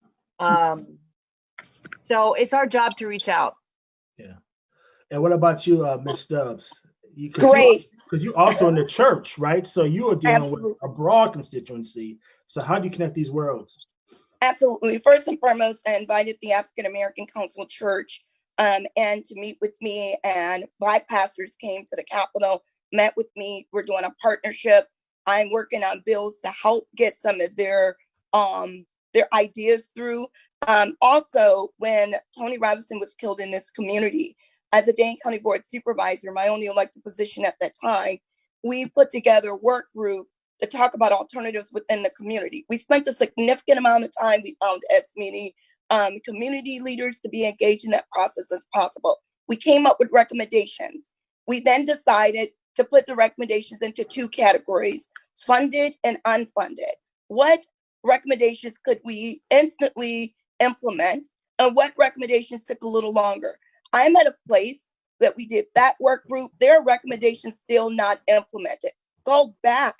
So it's our job to reach out. Yeah. And what about you, Ms. Stubbs? Great. Because you also in the church, right? So you are dealing Absolutely. with a broad constituency. So how do you connect these worlds? Absolutely. First and foremost, I invited the African American Council Church and to meet with me, and Black pastors came to the Capitol, met with me. We're doing a partnership. I'm working on bills to help get some of their ideas through. Also, when Tony Robinson was killed in this community, as a Dane County Board Supervisor, my only elected position at that time, we put together a work group to talk about alternatives within the community. We spent a significant amount of time. We found as many community leaders to be engaged in that process as possible. We came up with recommendations. We then decided to put the recommendations into two categories: funded and unfunded. What recommendations could we instantly implement, and what recommendations took a little longer? I'm at a place that we did that work group. There are recommendations still not implemented. Go back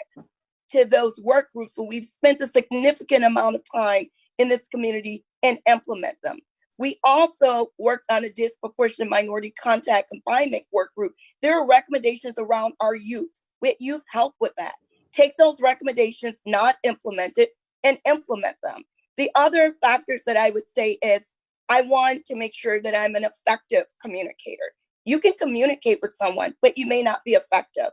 to those work groups where we've spent a significant amount of time in this community and implement them. We also worked on a disproportionate minority contact confinement work group. There are recommendations around our youth. We youth help with that. Take those recommendations not implemented and implement them. The other factors that I would say is I want to make sure that I'm an effective communicator. You can communicate with someone, but you may not be effective.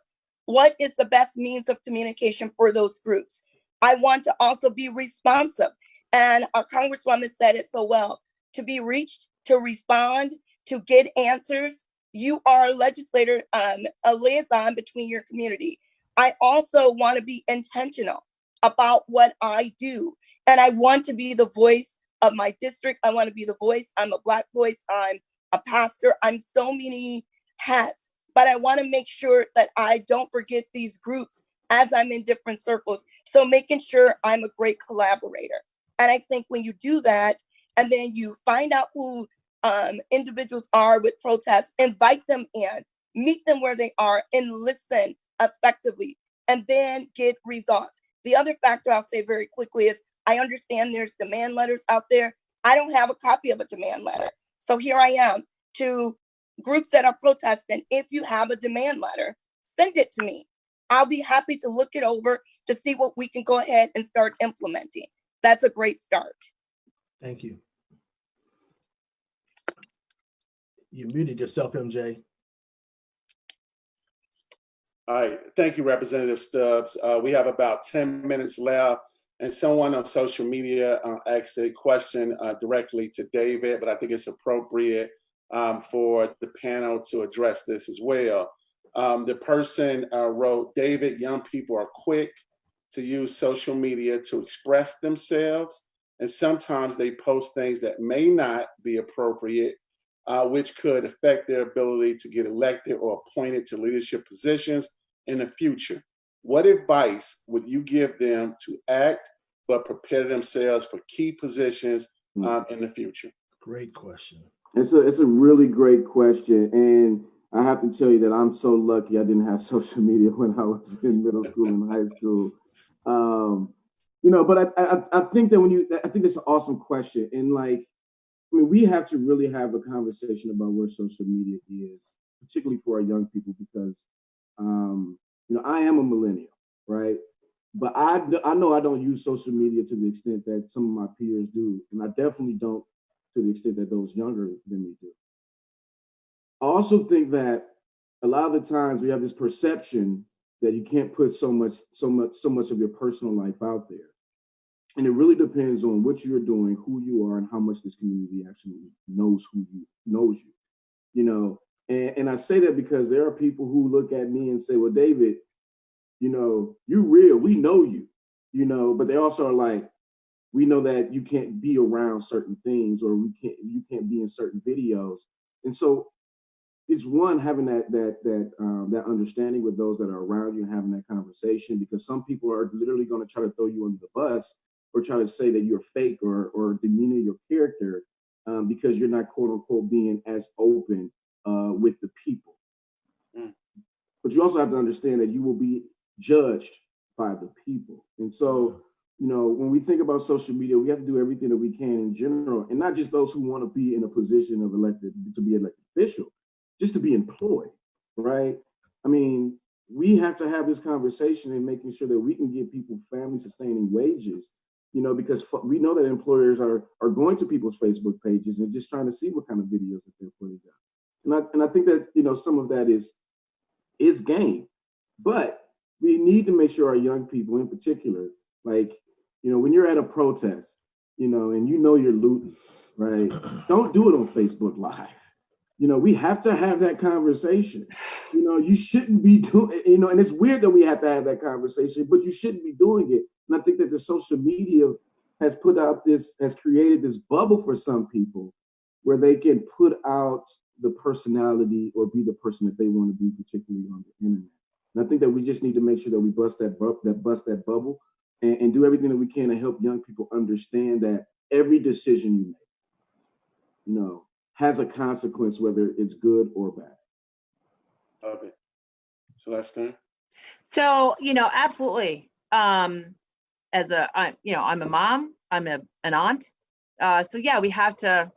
What is the best means of communication for those groups? I want to also be responsive. And our Congresswoman said it so well: to be reached, to respond, to get answers. You are a legislator, a liaison between your community. I also want to be intentional about what I do. And I want to be the voice of my district. I want to be the voice. I'm a Black voice. I'm a pastor. I'm so many hats. But I want to make sure that I don't forget these groups as I'm in different circles. So making sure I'm a great collaborator. And I think when you do that, and then you find out who individuals are with protests, invite them in, meet them where they are, and listen effectively, and then get results. The other factor I'll say very quickly is I understand there's demand letters out there. I don't have a copy of a demand letter. So here I am to groups that are protesting. If you have a demand letter, send it to me. I'll be happy to look it over to see what we can go ahead and start implementing. That's a great start. Thank you. You muted yourself, MJ. All right. Thank you, Representative Stubbs. We have about 10 minutes left, and someone on social media asked a question directly to David, but I think it's appropriate for the panel to address this as well. The person wrote, David, young people are quick to use social media to express themselves, and sometimes they post things that may not be appropriate, which could affect their ability to get elected or appointed to leadership positions in the future. What advice would you give them to act but prepare themselves for key positions in the future? Great question. It's a really great question. And I have to tell you that I'm so lucky I didn't have social media when I was in middle school and high school. But I think that I think it's an awesome question. And we have to really have a conversation about where social media is, particularly for our young people, because, I am a millennial, right? But I know I don't use social media to the extent that some of my peers do. And I definitely don't to the extent that those younger than me do. I also think that a lot of the times we have this perception that you can't put so much of your personal life out there. And it really depends on what you're doing, who you are, and how much this community actually knows you. And I say that because there are people who look at me and say, well, David, you're real. We know you, but they also are like, we know that you can't be around certain things, or you can't be in certain videos. And so it's one, having that understanding with those that are around you and having that conversation, because some people are literally going to try to throw you under the bus or try to say that you're fake or demean your character because you're not, quote unquote, being as open with the people. But you also have to understand that you will be judged by the people. And so, when we think about social media, we have to do everything that we can in general, and not just those who want to be in a position of to be elected official, just to be employed, right? I mean, we have to have this conversation and making sure that we can give people family sustaining wages, because we know that employers are going to people's Facebook pages and just trying to see what kind of videos that they're putting out. And I think that, some of that is game, but we need to make sure our young people in particular, when you're at a protest, and you're looting, right? Don't do it on Facebook Live. We have to have that conversation. You shouldn't be doing, and it's weird that we have to have that conversation, but you shouldn't be doing it. And I think that the social media has created this bubble for some people where they can put out the personality or be the person that they want to be, particularly on the internet. And I think that we just need to make sure that we bust that bubble and do everything that we can to help young people understand that every decision you make, has a consequence, whether it's good or bad. Love it. Celestine? So, absolutely. I'm a mom, I'm an aunt. So yeah, we have to,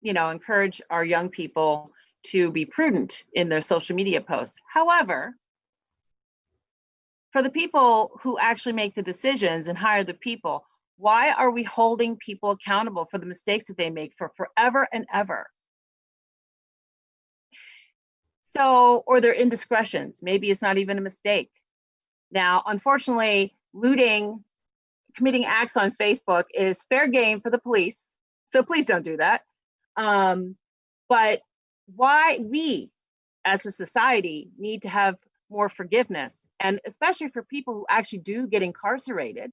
encourage our young people to be prudent in their social media posts. However, for the people who actually make the decisions and hire the people, why are we holding people accountable for the mistakes that they make for forever and ever? So, or their indiscretions, maybe it's not even a mistake. Now, unfortunately, committing acts on Facebook is fair game for the police. So please don't do that. But why we as a society need to have more forgiveness, and especially for people who actually do get incarcerated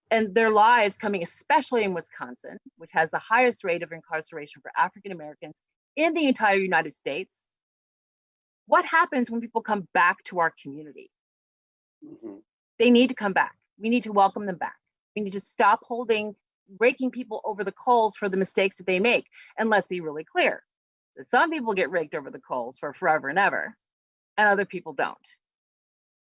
and their lives coming, especially in Wisconsin, which has the highest rate of incarceration for African Americans in the entire United States. What happens when people come back to our community? Mm-hmm. They need to come back. We need to welcome them back. We need to stop raking people over the coals for the mistakes that they make. And let's be really clear that some people get raked over the coals for forever and ever, and other people don't.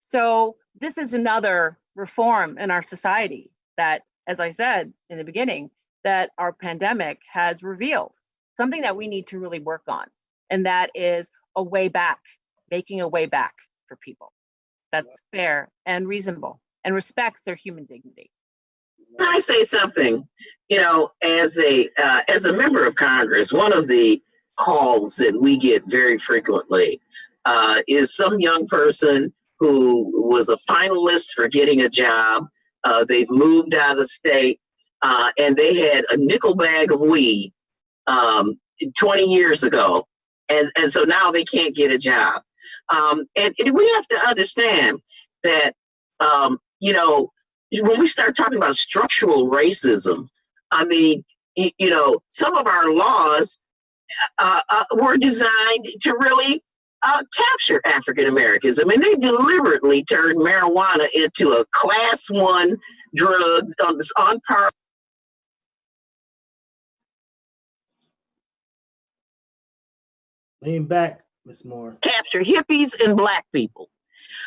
So this is another reform in our society that, as I said in the beginning, that our pandemic has revealed, something that we need to really work on. And that is a way back, making a way back for people that's fair and reasonable and respects their human dignity. Can I say something? As a member of Congress, one of the calls that we get very frequently is some young person who was a finalist for getting a job. They've moved out of state, and they had a nickel bag of weed 20 years ago. And so now they can't get a job. And we have to understand that, you know, when we start talking about structural racism, I mean, you know, some of our laws were designed to really capture African Americans. I mean, they deliberately turned marijuana into a class 1 drug on par. Lean back, Ms. Moore. Capture hippies and Black people.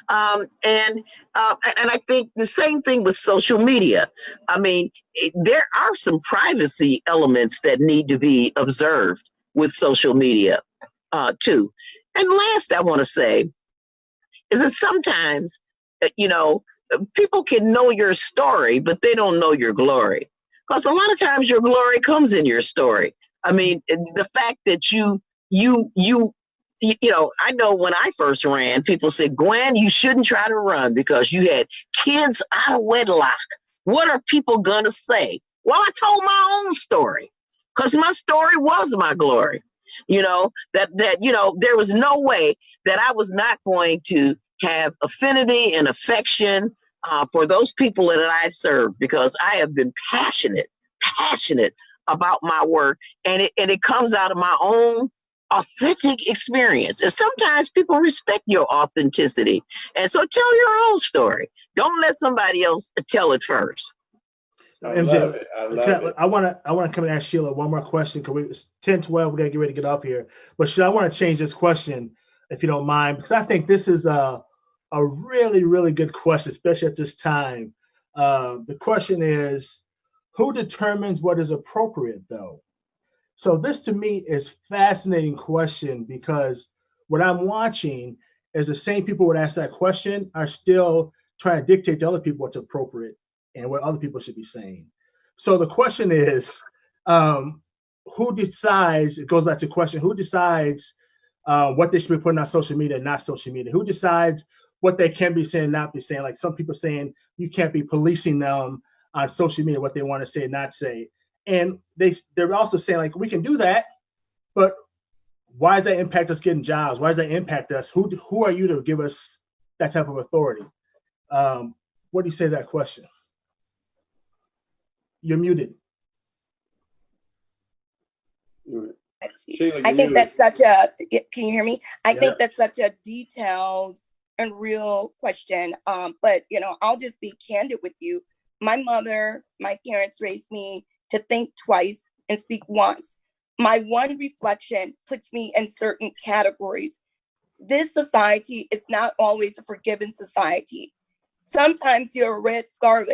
And I think the same thing with social media. I mean, there are some privacy elements that need to be observed with social media too. And last, I want to say is that sometimes, you know, people can know your story, but they don't know your glory. Because a lot of times your glory comes in your story. I mean, the fact that you know, I know when I first ran, people said, Gwen, you shouldn't try to run because you had kids out of wedlock. What are people going to say? Well, I told my own story because my story was my glory. You know, that, you know, there was no way that I was not going to have affinity and affection for those people that I serve, because I have been passionate about my work, and it comes out of my own authentic experience. And sometimes people respect your authenticity. And so tell your own story. Don't let somebody else tell it first. I love it. I love it. I want to come and ask Sheila one more question, because it's 10:12. We got to get ready to get off here. But Sheila, I want to change this question, if you don't mind, because I think this is a really, really good question, especially at this time. The question is, who determines what is appropriate, though? So this to me is fascinating question, because what I'm watching is the same people would ask that question are still trying to dictate to other people what's appropriate and what other people should be saying. So the question is, who decides, it goes back to the question, who decides what they should be putting on social media and not social media? Who decides what they can be saying and not be saying? Like some people saying you can't be policing them on social media, what they want to say and not say. And they're also saying, like, we can do that, but why does that impact us getting jobs? Why does that impact us? Who are you to give us that type of authority? What do you say to that question? You're muted. Sheila, I think that's such a, can you hear me? I Yeah. think that's such a detailed and real question. But, you know, I'll just be candid with you. My parents raised me to think twice and speak once. My one reflection puts me in certain categories. This society is not always a forgiving society. Sometimes you're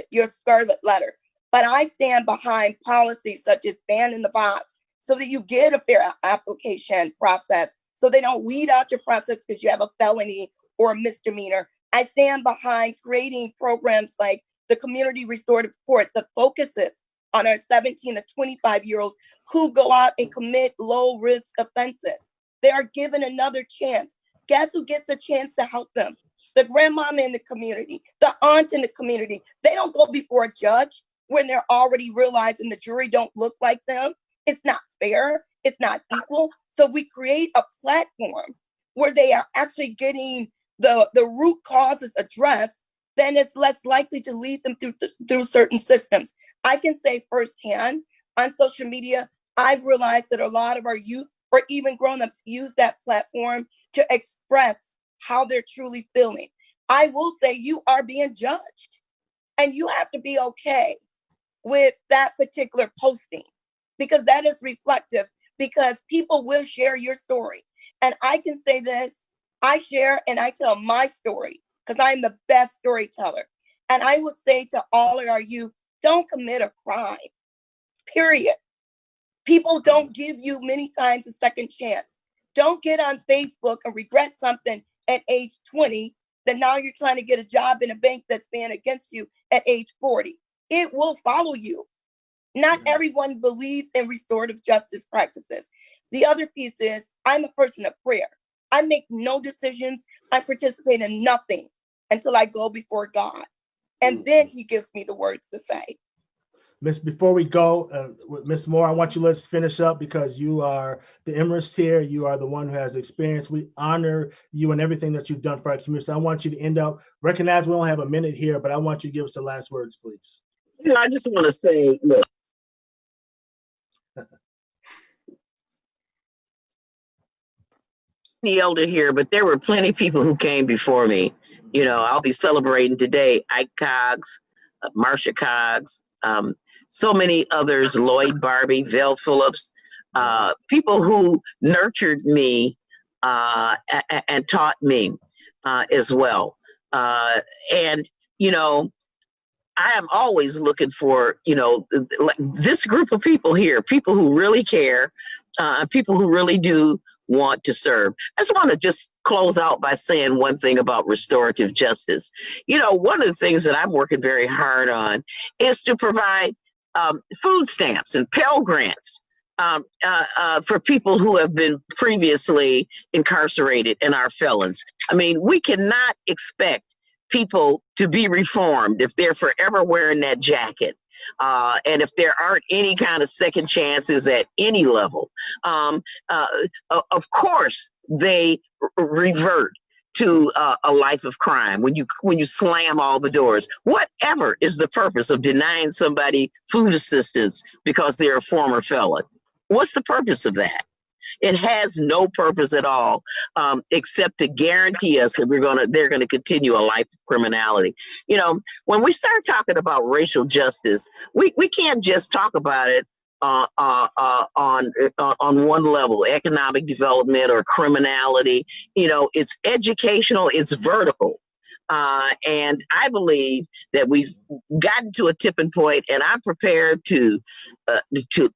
you're a scarlet letter. But I stand behind policies such as banning the bots so that you get a fair application process, so they don't weed out your process because you have a felony or a misdemeanor. I stand behind creating programs like the Community Restorative Court that focuses on our 17 to 25-year-olds who go out and commit low-risk offenses. They are given another chance. Guess who gets a chance to help them? The grandmama in the community, the aunt in the community. They don't go before a judge when they're already realizing the jury don't look like them. It's not fair. It's not equal. So we create a platform where they are actually getting the root causes addressed, then it's less likely to lead them through certain systems. I can say firsthand on social media, I've realized that a lot of our youth or even grown-ups use that platform to express how they're truly feeling. I will say you are being judged, and you have to be okay with that particular posting, because that is reflective, because people will share your story. And I can say this, I share and I tell my story because I'm the best storyteller. And I would say to all of our youth, don't commit a crime, period. People don't give you many times a second chance. Don't get on Facebook and regret something at age 20 that now you're trying to get a job in a bank that's banned against you at age 40. It will follow you. Not everyone believes in restorative justice practices. The other piece is I'm a person of prayer. I make no decisions. I participate in nothing until I go before God. And then he gives me the words to say. Miss, before we go, Miss Moore, I want you to let's finish up because you are the Emerist here. You are the one who has experience. We honor you and everything that you've done for our community. So I want you to end up, recognize we only have a minute here, but I want you to give us the last words, please. I just want to say, look, the elder here, but there were plenty of people who came before me. I'll be celebrating today Ike Coggs, Marcia Coggs, so many others, Lloyd Barbie, Vel Phillips, people who nurtured me and taught me as well. And, I am always looking for, this group of people here, people who really care, people who really do want to serve. I just want to just close out by saying one thing about restorative justice. One of the things that I'm working very hard on is to provide food stamps and Pell grants for people who have been previously incarcerated and are felons. I mean, we cannot expect people to be reformed if they're forever wearing that jacket. And if there aren't any kind of second chances at any level, of course they revert to a life of crime when you slam all the doors. Whatever is the purpose of denying somebody food assistance because they're a former felon? What's the purpose of that? It has no purpose at all, except to guarantee us that they're gonna continue a life of criminality. When we start talking about racial justice, we can't just talk about it on one level, economic development or criminality. It's educational, it's vertical. And I believe that we've gotten to a tipping point, and I'm prepared to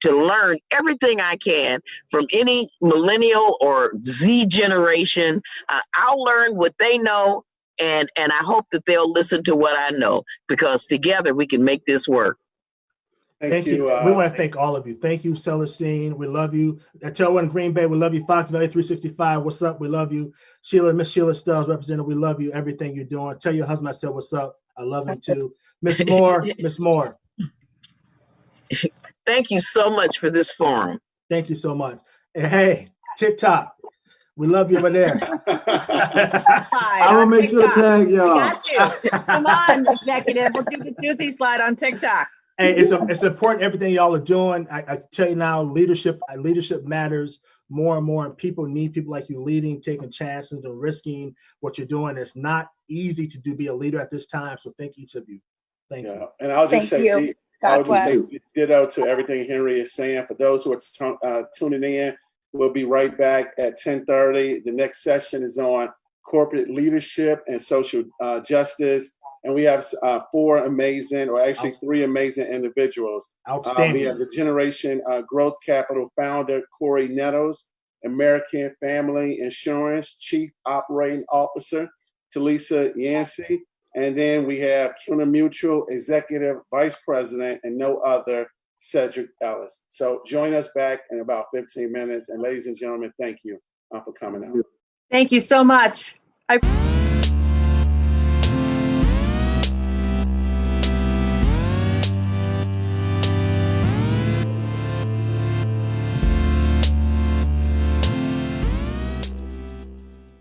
learn everything I can from any millennial or Z generation. I'll learn what they know, and I hope that they'll listen to what I know, because together we can make this work. Thank you. We want to thank all of you. Thank you, Celestine. We love you. I tell one Green Bay, we love you. Fox Valley 365, what's up? We love you. Miss Shelia Stubbs, Representative, we love you. Everything you're doing. Tell your husband I said what's up. I love him too. Miss Moore, Miss Moore. Thank you so much for this forum. Thank you so much. And hey, TikTok. We love you over there. I will make sure to tag y'all. Got you. Come on, executive. We'll do the juicy slide on TikTok. Hey, it's important everything y'all are doing. I tell you now, leadership matters more and more, and people need people like you leading, taking chances, and risking what you're doing. It's not easy to be a leader at this time. So thank each of you. Thank you. And I'll just say, God bless. Ditto to everything Henry is saying. For those who are tuning in, we'll be right back at 10:30. The next session is on corporate leadership and social justice. And we have three amazing individuals. Outstanding. We have the Generation Growth Capital founder, Corey Nettles, American Family Insurance Chief Operating Officer, Talisa Yancey. And then we have CUNA Mutual Executive Vice President and no other, Cedric Ellis. So join us back in about 15 minutes. And ladies and gentlemen, thank you for coming out. Thank you so much.